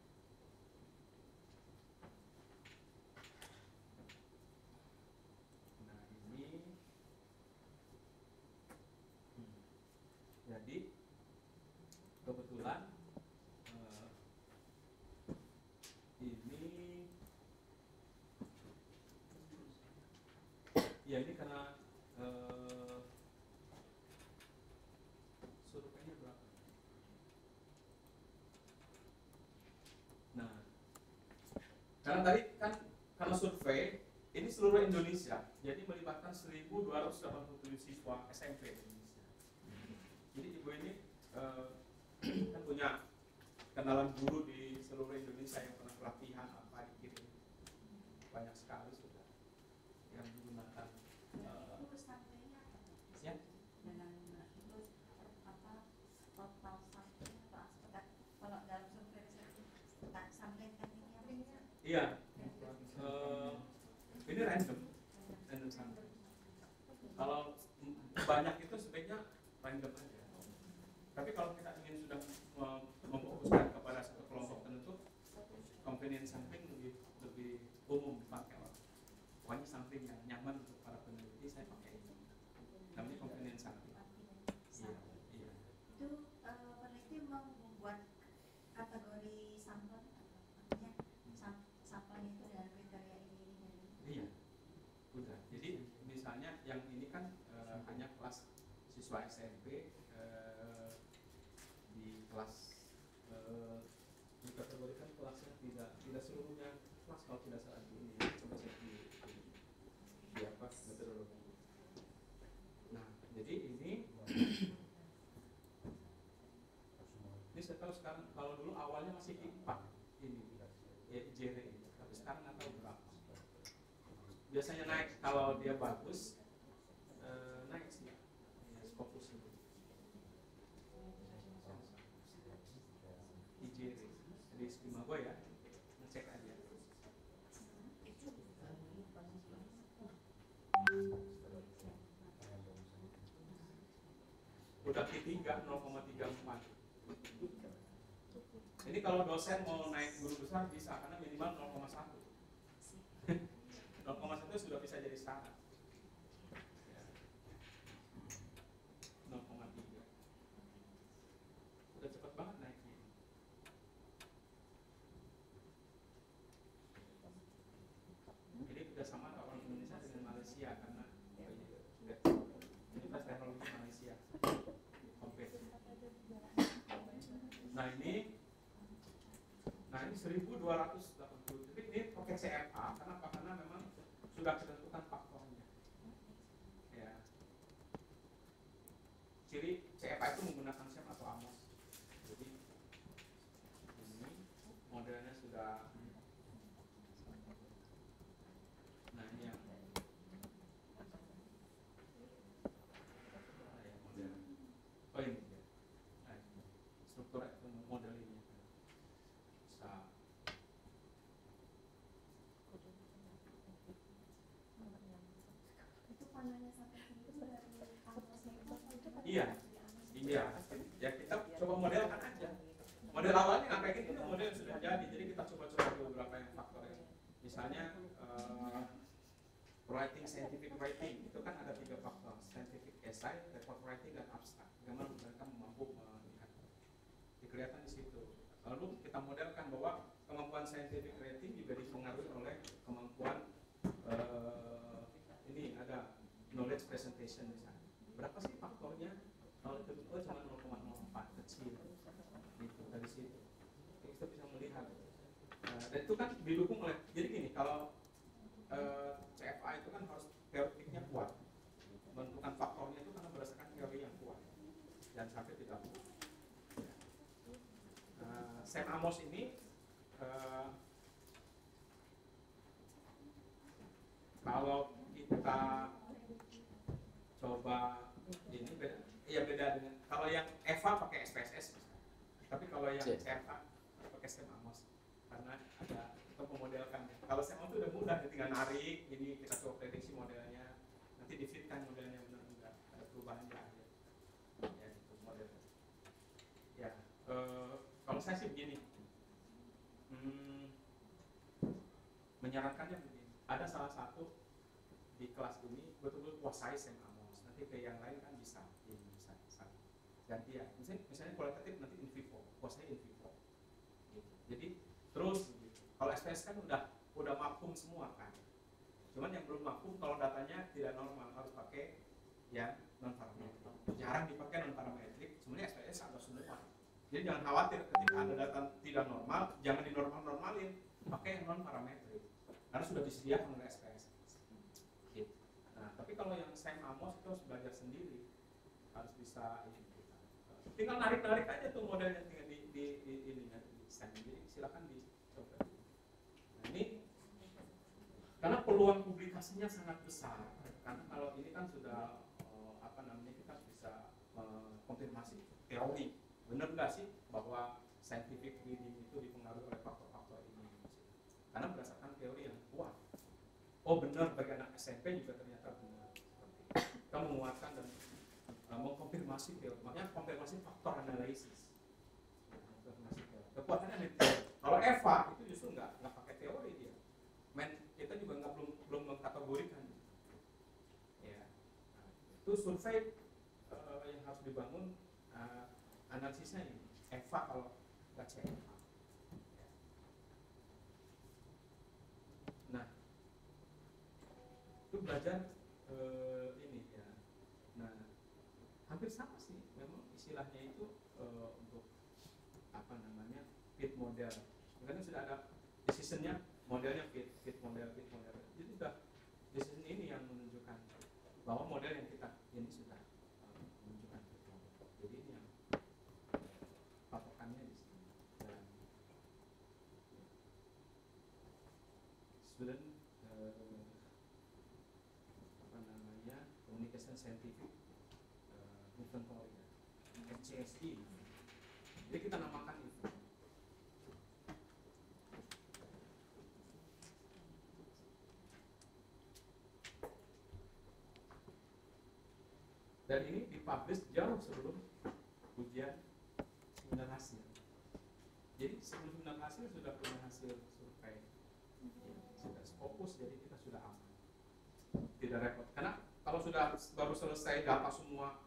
Nah ini, jadi kebetulan ini ya ini karena surveinya berapa? Nah, karena tadi kan karena survei ini seluruh Indonesia, jadi melibatkan 1.287 siswa SMP Indonesia. Jadi ibu ini kan punya kenalan guru di seluruh Indonesia yang pernah pelatihan apa gitu, banyak sekali sudah yang digunakan. Itu sampainya Ya. dengan itu apa total sampel atau kalau dalam survei tak sampaikan ini apa? Iya. Ini random sampel. Kalau banyak itu sebaiknya random aja. Tapi kalau kita ingin sudah memfokuskan kepada satu kelompok tertentu, convenience sampling lebih umum dipakai. Pokoknya sampling yang nyaman untuk para peneliti saya pakai ini. Namanya convenience sampling. Iya. Itu peneliti membuat kategori sampel, artinya sampel itu dari kriteria ini. Iya. Udah. Jadi misalnya kelas dikategorikan kelasnya tidak seluruhnya kelas kalau tidak salah ini. Coba cek di apa metodologi. Nah, jadi ini saya tahu sekarang, kalau dulu awalnya masih IPA ini ya IJR ini, tapi sekarang nggak tahu berapa. Biasanya naik kalau dia bagus, naik sih ya, Scopus itu IJR di skema gue ya, ngecek aja. Udah Q3 0,34. Ini kalau dosen mau naik guru besar bisa, karena minimal 0,1. 0,1 sudah bisa jadi syarat. 0,3. Udah cepat banget naiknya. Jadi udah sama orang Indonesia dengan Malaysia, karena Universitas Teknologi Malaysia. Nah ini 1280. Tapi ini pakai CFA karena apa? Karena memang sudah ditentukan faktornya. Ya. Ciri CFA itu menggunakan SEM atau AMOS. Jadi ini modelnya sudah. Nah ini yang model. Oh ini dia. Nah, struktur model ini. Iya, ya kita coba modelkan aja. Model awalnya nggak kayak gini, model yang sudah jadi. Jadi kita coba-coba beberapa yang faktor ya. Misalnya writing, scientific writing itu kan ada 3 faktor: scientific essay, report writing, dan abstract. Bagaimana mereka mampu melihat? Kelihatan di situ. Lalu kita modelkan bahwa kemampuan scientific writing juga dipengaruhi oleh kemampuan ini ada knowledge presentation misalnya. Berapa sih faktornya? Kalau itu cuma 0,04 kecil. Itu dari situ. Kita bisa melihat. Dan itu kan didukung oleh. Jadi gini, kalau CFA itu kan harus teoretiknya kuat. Menentukan faktornya itu karena berdasarkan teori yang kuat. Dan sampai tidak kuat. SEM AMOS ini kalau kita coba ini beda dengan kalau yang EVA pakai SPSS misalnya. Tapi kalau yang CFA pakai SEM AMOS karena ada kita memodelkan. Kalau SEM AMOS itu udah mudah, tinggal narik ini kita coba prediksi modelnya, nanti difitkan modelnya benar enggak ada perubahan aja. Ya itu modelnya. Ya kalau saya sih begini, menyarankannya begini. Ada salah satu di kelas ini betul-betul kuasai SEM AMOS. Nanti ke yang lain kan bisa ganti ya. Misalnya kualitatif nanti in vivo, kuasai in vivo. Gitu. Jadi terus gitu. Kalau SPS kan udah mafhum semua kan. Cuman yang belum mafhum kalau datanya tidak normal harus pakai yang non parametrik. Jarang dipakai non parametrik. Sebenarnya SPS ada semua. Jadi jangan khawatir ketika ada data tidak normal, jangan dinormal-normalin, pakai yang non parametrik. Karena sudah disediakan oleh SPS. Gitu. Nah, tapi kalau yang SEM AMOS itu harus belajar sendiri, harus bisa ini. Tinggal narik-narik aja tuh modelnya tinggal di ininya di SEM. Jadi silakan dicoba. Nah, ini karena peluang publikasinya sangat besar. Karena kalau ini kan sudah kita bisa konfirmasi teori. Benar nggak sih bahwa scientific reading itu dipengaruhi oleh faktor-faktor ini? Karena berdasarkan teori yang kuat. Oh benar, bagi anak SMP juga ternyata benar. Kita menguatkan dan mengkonfirmasi teori. Makanya konfirmasi faktor analisis. Konfirmasi teori. Kekuatannya di teori. Kalau EVA itu justru nggak pakai teori dia. Kita juga belum mengkategorikan. Ya. Nah, itu survei yang harus dibangun. Analisisnya ini EVA kalau nggak CFA. Nah, itu belajar ini ya. Nah, hampir sama sih. Memang istilahnya itu untuk fit model. Karena sudah ada decisionnya, modelnya fit model. Jadi sudah decision ini yang menunjukkan bahwa model yang kita ini sudah menunjukkan fit model. Jadi ini yang patokannya di sini. Dan student communication scientific inventory, CSI. Jadi kita namakan itu. Dan ini dipublish jauh sebelum ujian seminar hasil. Jadi sebelum seminar hasil sudah punya hasil survei, sudah fokus, jadi kita sudah aman, tidak repot. Karena kalau sudah baru selesai data semua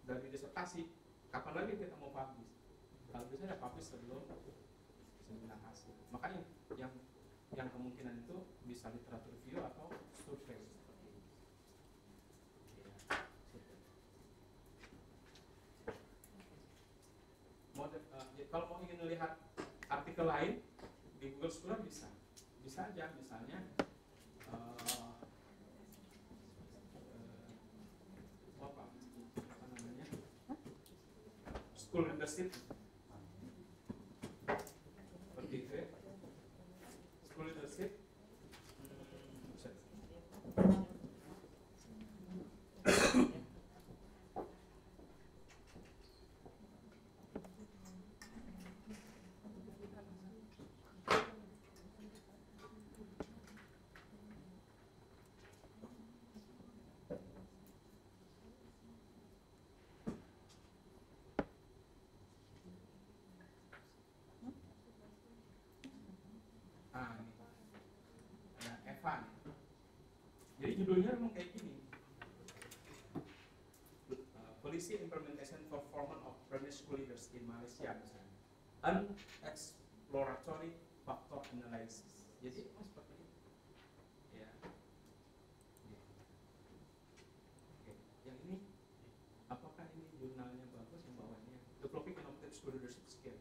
dari disertasi, kapan lagi kita mau publish? Kalau bisa ya publish sebelum seminar hasil. Makanya yang kemungkinan itu bisa literatur review atau survei. Kalau mau ingin melihat artikel lain di Google Scholar bisa aja, misalnya apa namanya, school leadership seperti itu ya. School leadership jadi judulnya memang kayak gini, Policy Implementation Performance of Primary School Leaders in Malaysia misalnya, an exploratory factor analysis. Jadi seperti ini ya. Oke. Yang ini apakah ini jurnalnya bagus, yang bawahnya Developing Innovative School Leadership Skill.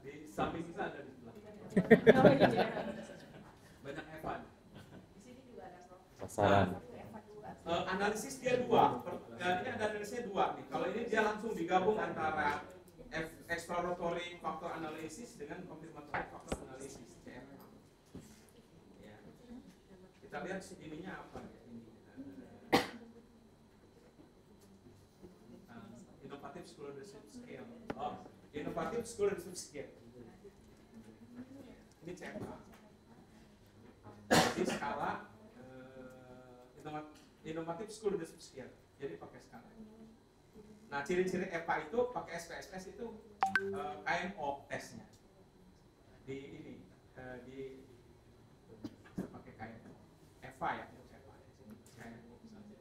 Ini samping kita ada di sebelah. Banyak Evan. Di sini juga ada Prof. Sasaran. Analisis dia dua. Ini ada analisisnya dua nih. Kalau ini dia langsung digabung antara exploratory factor analysis dengan confirmatory factor analysis. Ya. Kita lihat ininya apa ya ini. Innovative School Leadership Scale. Innovative School Leadership Scale. Ini CFA. Jadi skala Innovative School Leadership Scale. Jadi pakai skala. Nah, ciri-ciri EPA itu pakai SPSS itu KMO tesnya. Di ini di pakai KMO. EPA ya, CFA. KMO misalnya.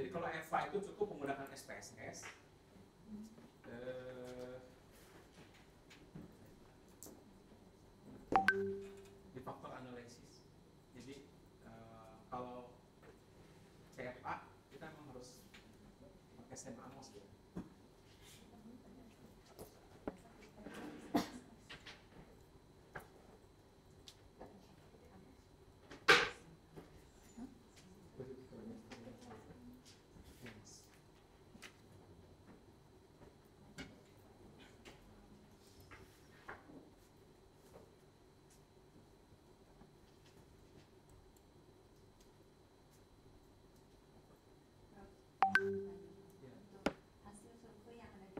Jadi kalau EVA itu cukup menggunakan SPSS. Di faktor analisis. Jadi kalau CFA kita memang harus pakai SEM Amos ya. Untuk hasil survei yang ada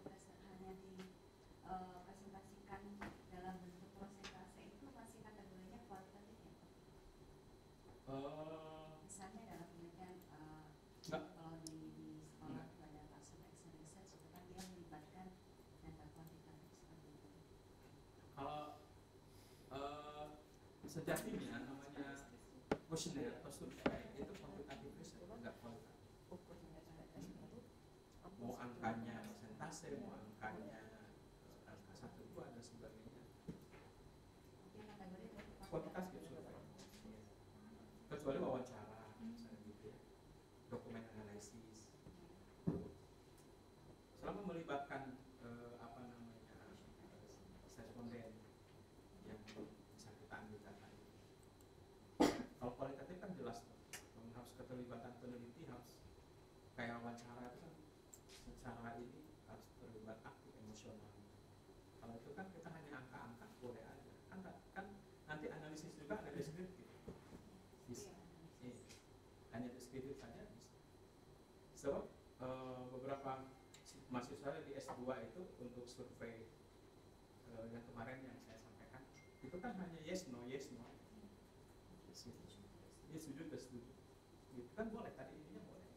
hanya dipresentasikan dalam bentuk prosentase itu masih kategorinya kualitatif ya? Misalnya dalam penelitian kalau di sekolah itu ada Parsons Action Research itu kan dia melibatkan data kuantitatif seperti itu. Kalau sejatinya namanya kuesioner atau survei itu kuantitatif riset, enggak kualitatif. Mau angkanya persentase, mau angkanya angka 1, 2 dan sebagainya. Mungkin kategori dari Kuantitatif survei. Kecuali wawancara, misalnya gitu ya. Dokumen analisis. Selama melibatkan responden yang bisa kita ambil datanya. Kalau kualitatif kan jelas tuh, harus keterlibatan peneliti, harus kayak wawancara itu kan secara ini harus terlibat aktif emosional. Kalau itu kan kita hanya angka-angka boleh aja. Kan nanti analisis juga ada deskriptif. Bisa. Hanya deskriptif saja bisa. Sebab beberapa mahasiswa di S2 itu untuk survei yang kemarin yang saya sampaikan itu kan hanya yes no. Yes, setuju, setuju. Itu kan boleh, tadi intinya boleh.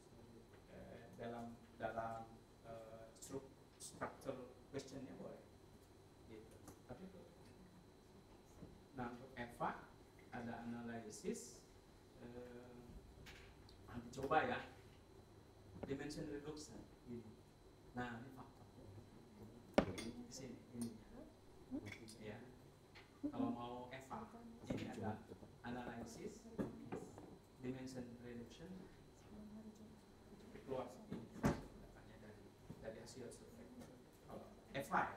Dalam structure questionnya boleh. Gitu. Tapi itu. Nah untuk EVA ada analisis. Nanti coba ya. Dimension reduction. Gini. Nah ini faktor. Di sini ini. Ya. Kalau mau EVA, ini ada analisis, dimension reduction, keluar ini datanya dari hasil survei. Kalau EVA ya.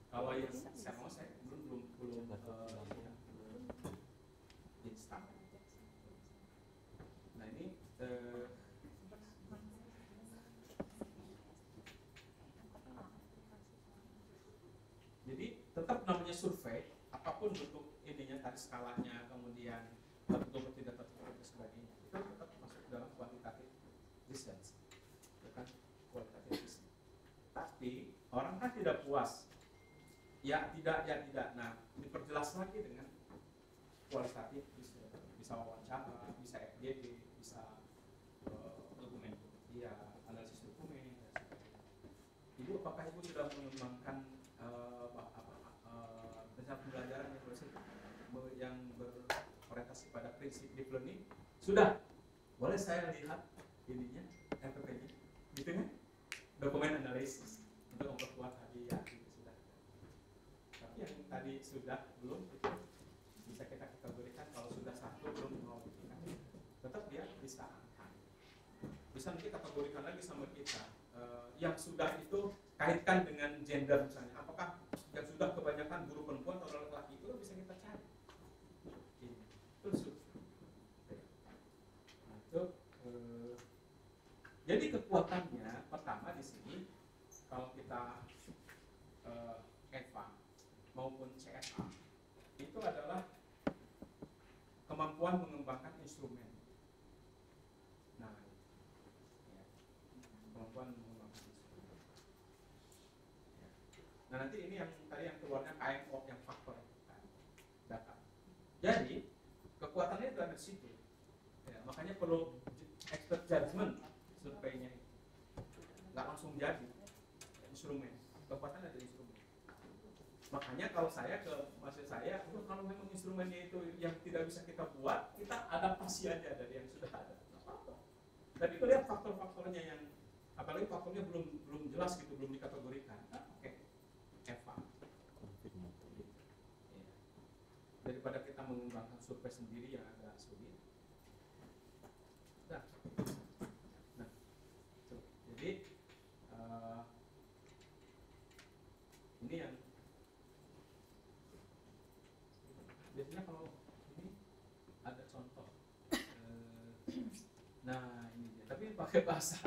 Kalau yang saya belum instan. Nah ini jadi tetap namanya survei, apapun bentuk ininya tadi skalanya, kemudian tertutup tidak tertutup dan sebagainya, itu tetap masuk dalam kuantitatif research, bukan kualitatif research. Tapi orang kan tidak puas, ya tidak. Nah diperjelas lagi dengan kualitatif research, bisa wawancara, bisa FGD, bisa dokumen, ya analisis dokumen dan sebagainya. Ibu, apakah ibu sudah mengembangkan rencana pembelajaran yang berorientasi pada prinsip deep learning? Sudah, boleh saya lihat ininya, RPP-nya, gitu kan? Dokumen analisis untuk memperkuat tadi ya, itu sudah. Tapi yang tadi sudah belum, itu bisa kita kategorikan. Kalau sudah satu belum mau tetap dia bisa nanti kategorikan lagi sama kita. Yang sudah itu kaitkan dengan gender misalnya, apakah yang sudah kebanyakan guru perempuan atau laki-laki, itu bisa kita cari. Terus jadi kekuatannya pertama di sini kalau kita EVA maupun CFA itu adalah kemampuan mengembangkan instrumen. Nah, ya, kemampuan mengembangkan instrumen. Ya. Nah nanti ini yang tadi yang keluarnya KMO yang faktor data. Jadi kekuatannya itu ada di situ. Ya, makanya perlu expert judgment surveinya itu. Nggak langsung jadi instrumen. Kekuatan ada di instrumen. Makanya kalau saya maksud saya, kalau memang instrumennya itu yang tidak bisa kita buat, kita adaptasi aja dari yang sudah ada. Nggak apa-apa. Tapi kalau lihat faktor-faktornya yang, apalagi faktornya belum jelas gitu, belum dikategorikan. Oke, Eva. Iya. Daripada kita mengembangkan survei sendiri yang agak sulit. Nah, jadi ini yang biasanya kalau ini ada contoh. Nah ini dia. Tapi pakai bahasa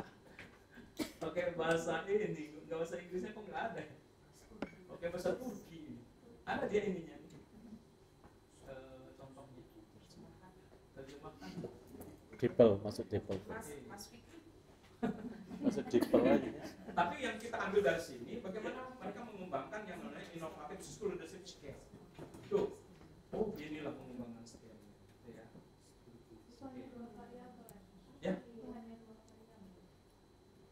ini, nggak bahasa Inggrisnya kok nggak ada. Pakai bahasa Turki. Ada dia ininya. Contohnya. Terjemahkan. Dipel, masuk dipel. Mas Vicky. Masuk dipel aja. Tapi yang kita ambil dari sini, bagaimana mereka mengembangkan yang namanya innovative school leadership scale. Tuh, oh inilah pengembangan scale. Ya. Itu hanya 2 variabel. Ya. Itu hanya 2 variabel.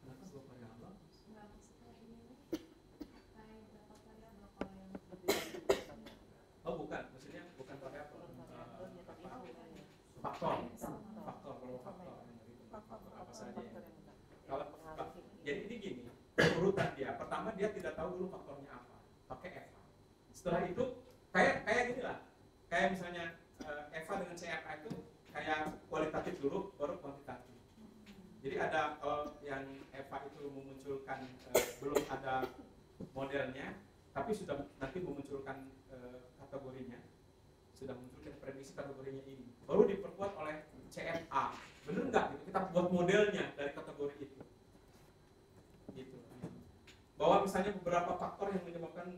Kenapa 2 variabel? Enggak maksudnya ini kayak berapa variabel kalau yang Oh bukan, maksudnya bukan variabel. Faktor. Faktor, kalau faktor yang itu faktor apa saja. Kalau jadi ini gini, urutan dia. Pertama dia tidak tahu dulu faktornya apa, pakai Eva. Setelah itu kayak gini lah, kayak misalnya Eva dengan CFA itu kayak kualitatif dulu, baru kuantitatif. Jadi ada yang Eva itu memunculkan belum ada modelnya, tapi sudah nanti memunculkan kategorinya, sudah munculkan prediksi kategorinya ini, baru diperkuat oleh CFA. Bener nggak? Gitu. Kita buat modelnya dari kategori itu. Gitu. Bahwa misalnya beberapa faktor yang menyebabkan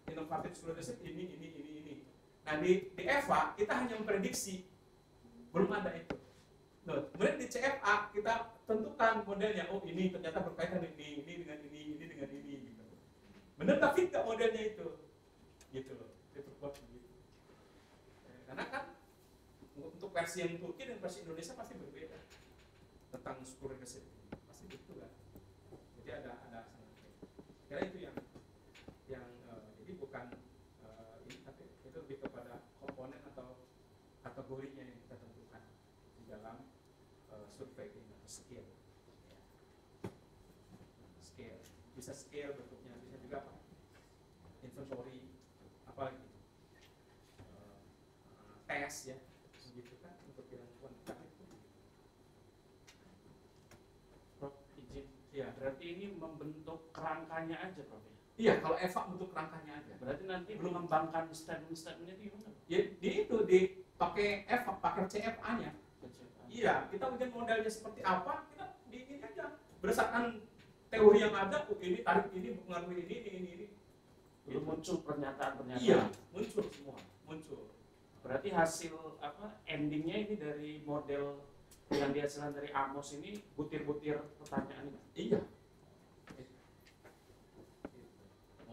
inovatif leadership ini. Nah di EVA kita hanya memprediksi, belum ada itu. Nah, kemudian di CFA kita tentukan modelnya. Oh ini ternyata berkaitan ini dengan ini gitu. Benar tapi nggak modelnya itu, gitu loh. Diperkuat begitu. Karena kan untuk versi yang Turki dan versi Indonesia pasti berbeda tentang school leadership, pasti gitu kan. Jadi ada sangat. Karena itu yang jadi bukan ini tapi itu lebih kepada komponen atau kategorinya yang kita tentukan di dalam survei ini atau scale. Scale bisa scale bentuknya, bisa juga apa? Inventory, apa lagi? Tes ya, begitu kan untuk bilang kuantitatif. Prof, izin. Ya, Berarti ini membentuk kerangkanya aja, Prof. iya kalau Eva untuk kerangkanya aja. Berarti nanti mengembangkan statement-statementnya itu gimana? Ya, dipakai Eva, pakai CFA-nya. Iya, kita bikin modelnya seperti apa, kita bikin aja berdasarkan teori yang ada. Ini tarik ini mempengaruhi ini. Belum muncul pernyataan-pernyataan. Iya, muncul semua, muncul. Berarti hasil endingnya ini dari model yang dihasilkan dari Amos ini butir-butir pertanyaan ini. Iya.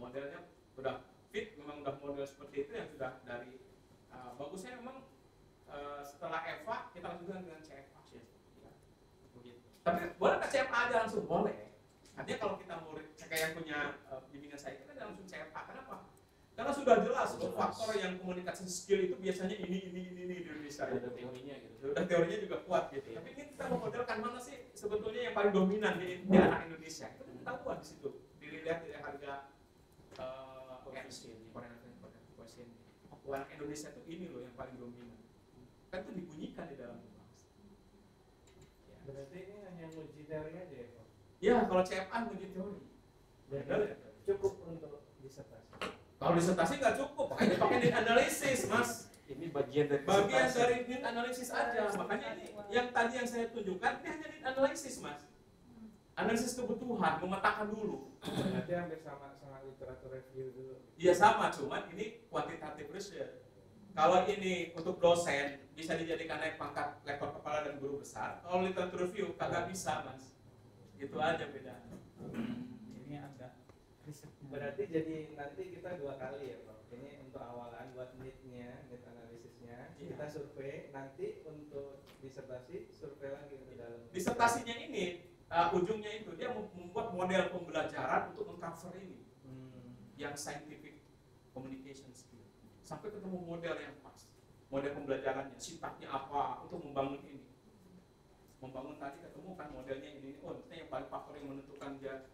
Modelnya udah fit, memang udah model seperti itu yang sudah dari bagusnya memang setelah Eva kita lanjutkan dengan CFA. Ya, begitu. Tapi boleh nggak CFA aja langsung? Boleh. Artinya kalau kita mau kayak yang punya bimbingan saya itu kan langsung CFA. Kenapa? Karena sudah jelas faktor yang komunikasi skill itu biasanya ini di Indonesia. Ada teorinya gitu. Udah teorinya juga kuat gitu. Tapi ini kita mau modelkan mana sih sebetulnya yang paling dominan di anak Indonesia? Itu kan ketahuan di situ. Dilihat dari harga koefisien. Anak Indonesia itu ini loh yang paling dominan. Kan itu dibunyikan di dalam bahasa. Ya. Berarti ini hanya uji teori aja ya, Pak? Ya, kalau CFA uji teori. Jadi cukup untuk disertasi. Kalau disertasi nggak cukup, makanya pakai need analisis, Mas. Ini bagian dari Need analisis aja. Makanya ini yang tadi yang saya tunjukkan ini hanya need analisis, Mas. Analisis kebutuhan, memetakan dulu. Berarti hampir sama literatur review dulu. Iya sama, cuman ini quantitative research. Kalau ini untuk dosen bisa dijadikan naik pangkat lektor kepala dan guru besar. Kalau literatur review kagak bisa, Mas. Gitu aja bedanya. Ini ada risetnya. Berarti jadi nanti kita 2 kali ya, Prof. Ini untuk awalan buat need-nya, need analisisnya. Iya. Kita survei, nanti untuk disertasi survei lagi ke dalam. Disertasinya ini ujungnya itu dia membuat model pembelajaran untuk mengcover ini. yang scientific communication skill, sampai ketemu model yang pas, model pembelajarannya, sintaknya apa untuk membangun ini, membangun tadi ketemu kan modelnya ini, oh ternyata yang paling faktor yang menentukan dia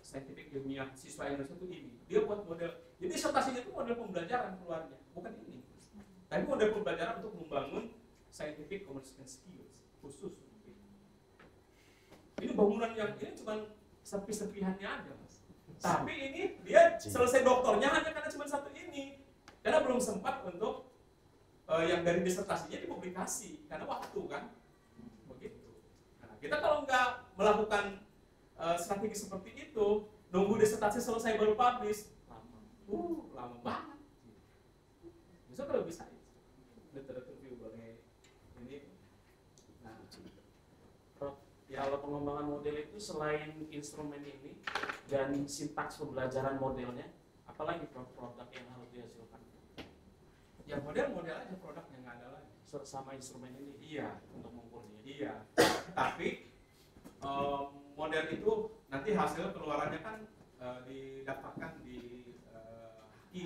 scientific ilmiah siswa Indonesia itu ini, dia buat model, jadi disertasinya itu model pembelajaran keluarnya, bukan ini, tapi model pembelajaran untuk membangun scientific communication skills khusus. Ini bangunan yang ini cuma sepi-sepihannya aja, Mas. Tapi ini dia selesai doktornya hanya karena cuma satu ini, karena belum sempat untuk yang dari disertasinya dipublikasi karena waktu kan, begitu. Nah, kita kalau nggak melakukan strategi seperti itu, nunggu disertasi selesai baru publish, lama banget. Bisa kalau bisa, literatur review boleh ini. Nah, Ya, kalau pengembangan model itu selain instrumen ini dan sintaks pembelajaran modelnya, apalagi produk yang harus dihasilkan? ya model aja produknya nggak ada lagi. Sama instrumen ini Iya, untuk mengukurnya. iya. Tapi model itu nanti hasil keluarannya kan didapatkan di Haki,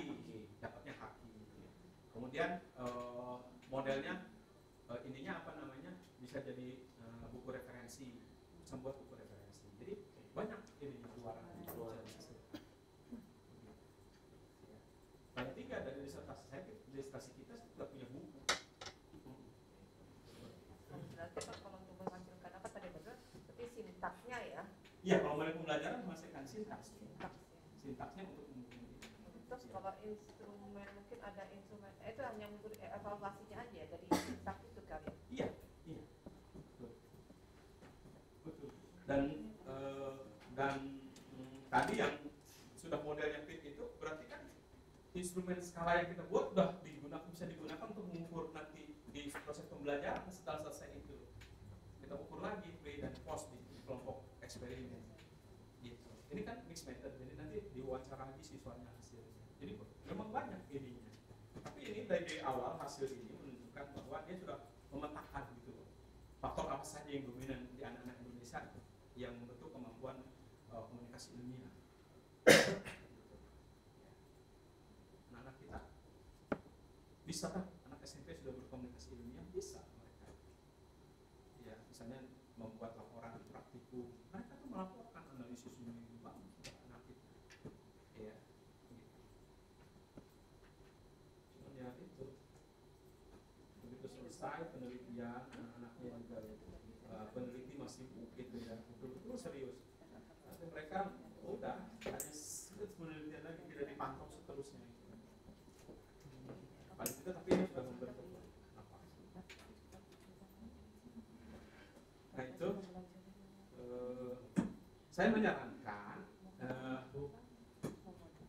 dapatnya Haki. Kemudian modelnya ininya apa namanya bisa jadi buku referensi, bisa buat buku referensi. Jadi banyak ini keluaran. Banyak tiga dari disertasi saya, disertasi kita sudah punya buku. Berarti kan kalau untuk menghasilkan apa tadi betul, tapi sintaksnya ya. Iya, kalau model pembelajaran menghasilkan sintaks. Sintaksnya untuk Terus kalau instrumen mungkin ada instrumen, itu hanya untuk evaluasinya aja dari sintaks itu kali. Iya, betul. Dan tadi yang sudah modelnya fit itu berarti kan instrumen skala yang kita buat sudah bisa digunakan untuk mengukur nanti di proses pembelajaran setelah selesai itu. Kita ukur lagi pre dan post di kelompok eksperimen. Gitu. Ini kan mixed method, jadi nanti diwawancara lagi siswanya hasilnya. Jadi memang banyak ininya. Tapi ini dari awal hasil ini menunjukkan bahwa dia sudah memetakan gitu loh. Faktor apa saja yang dominan di anak-anak Indonesia yang membentuk kemampuan komunikasi ilmiah. Anak-anak kita bisa kan, anak SMP sudah berkomunikasi ilmiah, bisa mereka. Ya, misalnya membuat laporan praktikum, mereka tuh melaporkan analisis ini bagus anak kita. Ya, gitu. Cuman ya itu, begitu selesai penelitian, anak-anaknya juga peneliti masih gitu ya, betul-betul serius. Tapi mereka udah hanya penelitian lagi, tidak dipantau seterusnya. Paling tidak tapi ini sudah membentuk apa? Nah itu saya menyarankan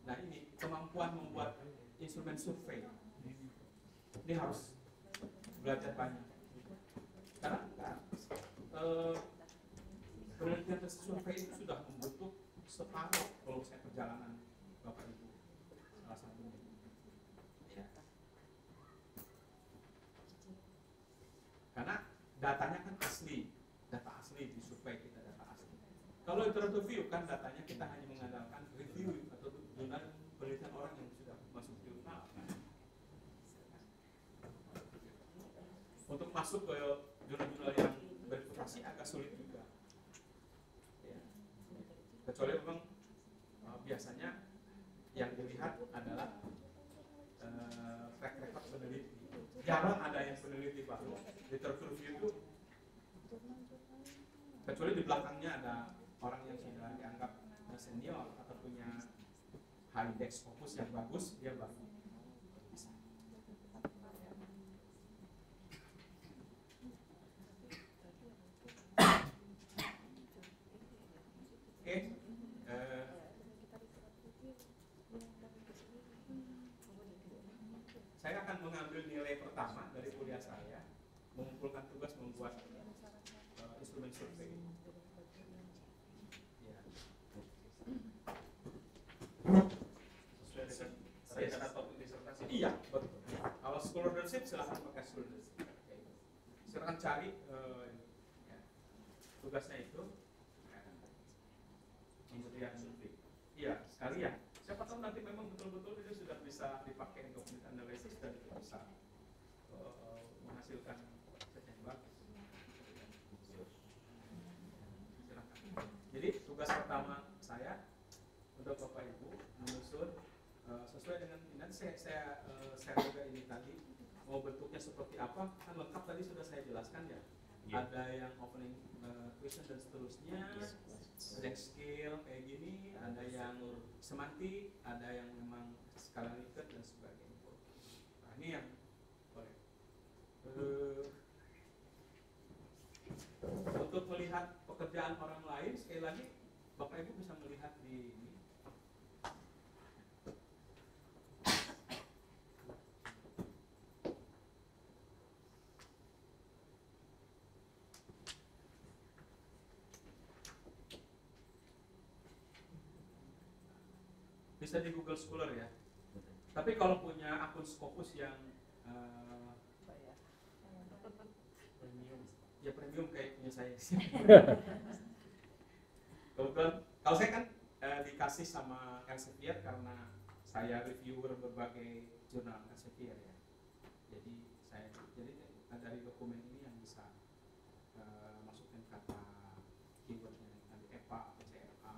nah ini kemampuan membuat instrumen survei ini harus belajar banyak karena penelitian survei itu sudah membentuk separuh kalau saya perjalanan Bapak Ibu salah satunya. Ya. Karena datanya kan asli, data asli di survei kita data asli. Kalau literatur review kan datanya kita hanya mengandalkan review atau jurnal penelitian orang yang sudah masuk jurnal. Untuk masuk ke jurnal-jurnal yang berreputasi agak sulit juga. Ya. Kecuali memang biasanya yang dilihat adalah track record peneliti. Jarang ada yang peneliti baru. Literatur review itu kecuali di belakangnya ada orang yang sudah dianggap senior atau punya high index fokus yang bagus, dia baru bisa. Oke, saya akan mengambil nilai pertama dari kuliah saya, mengumpulkan tugas membuat instrumen survei. Ya. Sesuai dengan topik disertasi. Iya, betul. Kalau scholarship silahkan pakai scholarship. Silahkan cari ya, tugasnya itu kemudian survei. Iya, sekalian Bapak Ibu menyusun sesuai dengan nanti saya share juga ini tadi mau bentuknya seperti apa, kan lengkap tadi sudah saya jelaskan ya. Ada yang opening question dan seterusnya, ada yang skill kayak gini, ada yang semantik, ada yang memang skala Likert dan sebagainya. Nah ini yang boleh. Untuk melihat pekerjaan orang lain, sekali lagi Bapak Ibu bisa melihat di ini. Bisa di Google Scholar ya. Tapi kalau punya akun Scopus yang ya premium kayak punya saya. Kebetulan kalau saya kan dikasih sama Elsevier karena saya reviewer berbagai jurnal Elsevier ya. Jadi dari dokumen ini yang bisa masukin kata keywordnya nanti EPA atau CFA.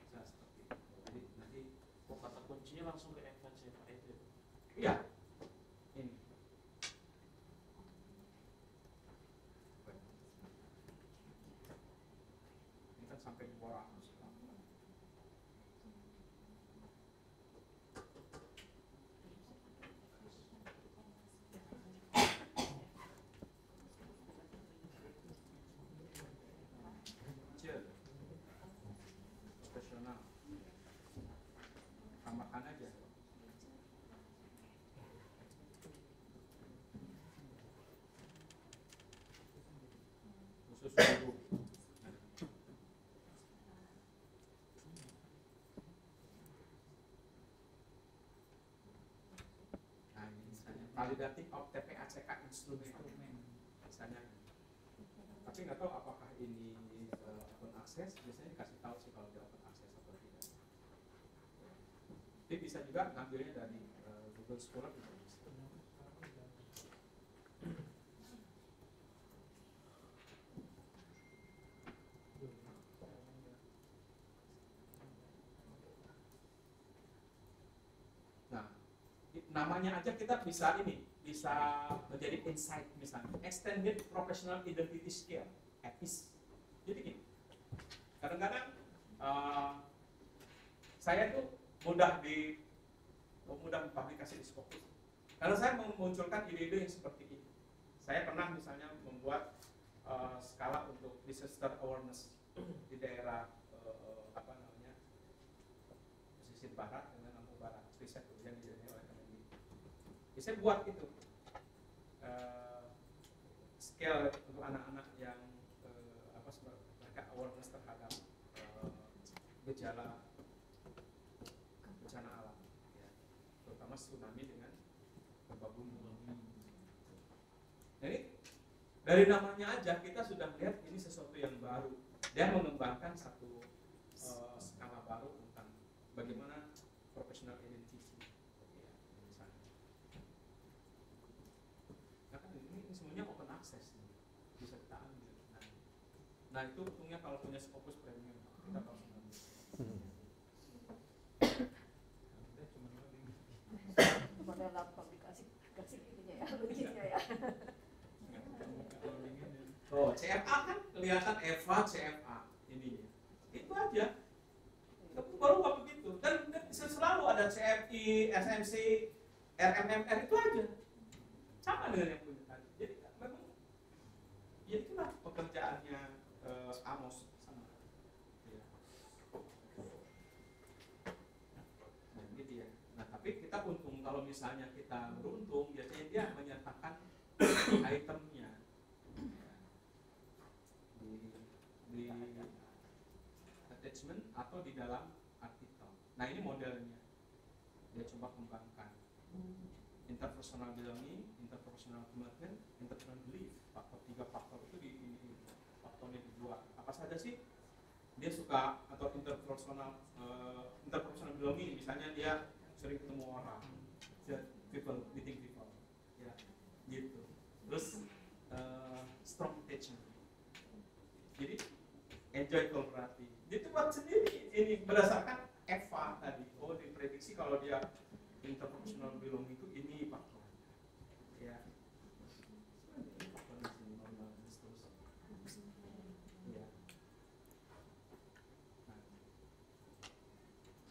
Bisa seperti itu. Jadi nanti kata kuncinya langsung ke EPA CFA itu. iya. Ini. Ini kan sampai di bawah. Kecil. Profesional. Tambahkan aja. Khusus guru. Nah ini misalnya validating of TPACK instrumen misalnya. Tapi nggak tahu apakah ini open access. Biasanya dikasih tahu sih kalau dia open access atau tidak. Jadi bisa juga ngambilnya dari Google Scholar juga bisa. Nah, namanya aja kita bisa menjadi insight misalnya, extended professional identity skill, EPIS. Jadi gini, kadang-kadang saya tuh mudah mempublikasi di Scopus. Karena saya memunculkan ide-ide yang seperti ini. Saya pernah misalnya membuat skala untuk disaster awareness di daerah pesisir barat dengan Lampung Barat, riset yang dilakukan oleh Kemenlu. Jadi saya buat itu scale untuk anak-anak yang mereka awareness terhadap gejala bencana alam, ya, terutama tsunami dengan gempa bumi. Jadi dari namanya aja kita sudah melihat ini sesuatu yang baru. Dia mengembangkan satu skala baru tentang bagaimana professional identity, ya, misalnya. Nah kan ini semuanya open access, bisa kita ambil. Nah itu untungnya kalau punya Scopus Premium kita langsung ambil. Model publikasi itunya ya, begini ya. Oh, CFA kan kelihatan EVA, CFA ini. Itu aja. Tapi baru nggak begitu. Dan selalu ada CFI, SMC, RMMR itu aja. Sama dengan yang punya tadi. Jadi memang, ya itulah pekerjaannya Amos sama. Ya. Nah, ini dia. Nah, tapi kita untung kalau misalnya kita beruntung, biasanya dia menyertakan itemnya. Di attachment atau di dalam artikel. Nah ini modelnya dia coba kembangkan interpersonal belonging, interpersonal commitment, interpersonal belief. Tiga faktor itu faktornya dibuat. Apa saja sih dia suka atau interpersonal belonging, misalnya dia sering ketemu orang, meeting people, ya gitu. Terus strong attachment. enjoy collaborating. Dia tuh buat sendiri ini berdasarkan Eva tadi. Oh, diprediksi kalau dia interprofessional belum itu ini faktor. Ya. Ini faktor di sini normal dan seterusnya. Ya. Nah,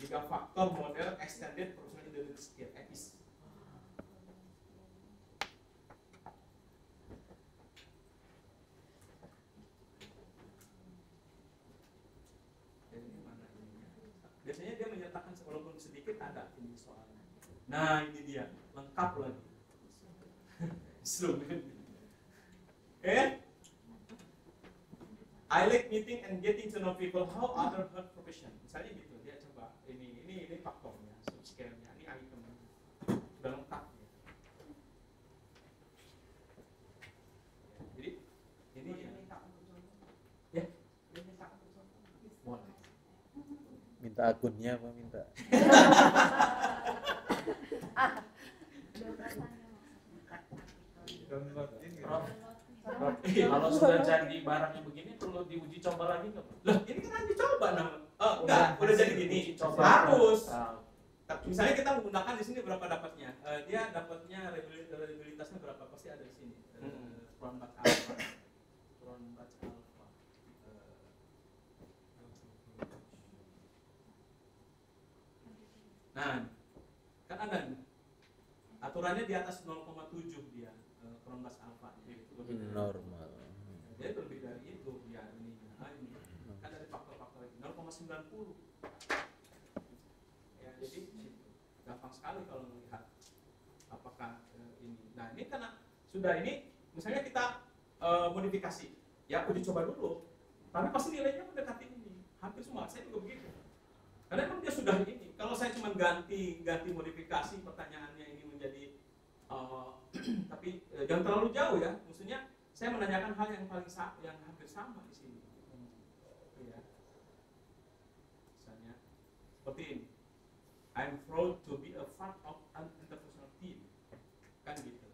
3 faktor model extended professional intelligence skill EPIS. Biasanya dia menyertakan walaupun sedikit ada ini soalnya. Nah ini dia lengkap lagi. Instrumen. I like meeting and getting to know people how other health profession. Misalnya gitu dia coba ini faktornya, subscale-nya, ini item sudah lengkap ya. Jadi ini ya. Ya. Boleh. Minta akunnya apa minta? Prof, kalau sudah jadi barangnya begini perlu diuji coba lagi nggak? Loh, ini kan uji coba enggak, udah jadi gini. Coba. Harus. Ah, Misalnya kita menggunakan di sini berapa dapatnya? Dia dapatnya reliabilitasnya berapa? Pasti ada di sini. Cronbach alpha. Cronbach alpha. Nah, kan ada nih. Aturannya di atas 0,7 dia Cronbach alpha. Jadi itu lebih dari- Normal. Dia itu lebih dari itu ya ini. Kan ada faktor-faktor ini 0,90. Ya, jadi gampang sekali kalau melihat apakah ini. Nah, ini karena sudah ini misalnya kita modifikasi. Ya, uji coba dulu. Tapi pasti nilainya mendekati ini. Hampir semua saya juga begitu. Karena memang dia sudah ini. Kalau saya cuma ganti modifikasi pertanyaannya ini menjadi tapi jangan terlalu jauh ya. Maksudnya saya menanyakan hal yang paling yang hampir sama di sini. Ya. Misalnya seperti ini. I'm proud to be a part of an interprofessional team. Kan gitu.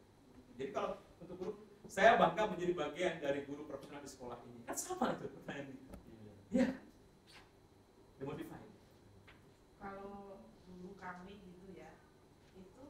Jadi kalau untuk guru, saya bangga menjadi bagian dari guru profesional di sekolah ini. Kan sama itu pertanyaan itu. Iya. Dimodify. Kalau dulu kami gitu ya, itu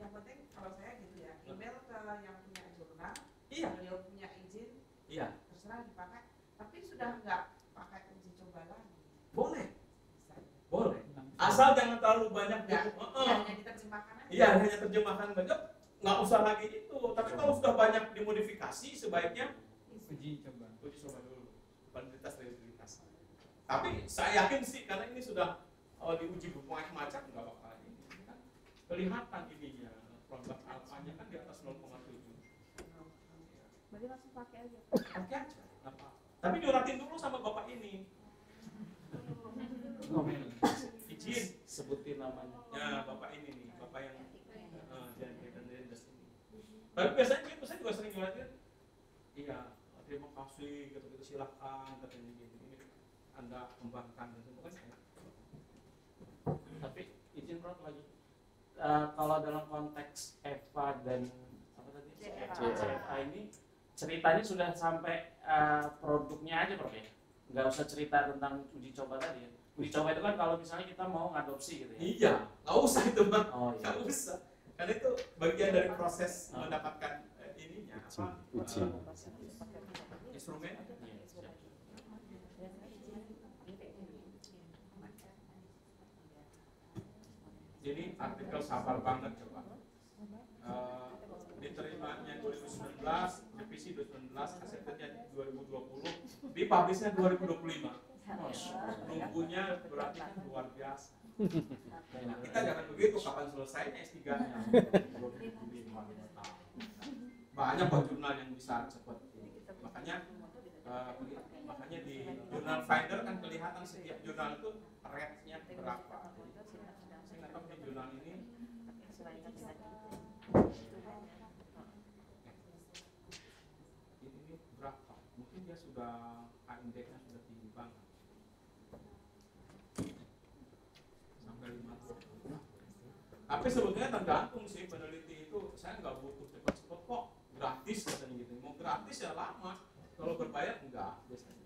yang penting kalau saya gitu ya, email ke yang punya jurnal, Iya. beliau punya izin, Iya. terserah dipakai, tapi sudah nggak pakai uji coba lagi. Boleh. Misalnya. Boleh. Asal jangan terlalu banyak Ya, buku. hanya diterjemahkan aja. Iya, hanya terjemahkan banyak. Nggak usah lagi itu. Tapi kalau sudah banyak dimodifikasi, sebaiknya Uji coba. uji coba dulu. Validitas. Tapi saya yakin sih karena ini sudah diuji bermacam-macam nggak bakal ini kan kelihatan ininya Cronbach alfanya kan di atas 0,7. Berarti langsung pakai aja. Pakai aja. Nggak apa-apa. Tapi diuratin dulu sama bapak ini. Izin. sebutin namanya. Ya bapak ini nih, bapak yang dan Dendes ini. Tapi biasanya gitu, saya juga sering ngeliatin. Iya, terima kasih, gitu silahkan katanya gini. Ini Anda kembangkan gitu kan enak. Tapi izin Prof lagi. Kalau dalam konteks Eva dan apa tadi CFA ini ceritanya sudah sampai produknya aja Prof ya. Nggak usah cerita tentang uji coba tadi ya. Uji coba itu kan kalau misalnya kita mau ngadopsi gitu ya. Iya, nggak usah itu Bang. Oh iya. Nggak usah. Karena itu bagian dari proses mendapatkan ininya apa? Uji. Instrumen. Iya, siap. Ini artikel sabar banget coba. Diterimanya 2019, revisi 2019, acceptednya 2020, dipublishnya 2025. Nunggunya berarti kan luar biasa. Nah, kita jangan begitu, kapan selesainya S3-nya? 2025. Banyak kok jurnal yang bisa cepat. Makanya di jurnal Finder kan kelihatan setiap jurnal itu rate-nya berapa. Saya nggak tahu di jurnal ini berapa. Mungkin dia sudah indeksnya sudah tinggi banget. Sampai 50. Tapi sebetulnya tergantung sih peneliti itu. Saya nggak butuh cepat-cepat kok. Gratis katanya gitu. Mau gratis ya lama. Kalau berbayar enggak biasanya.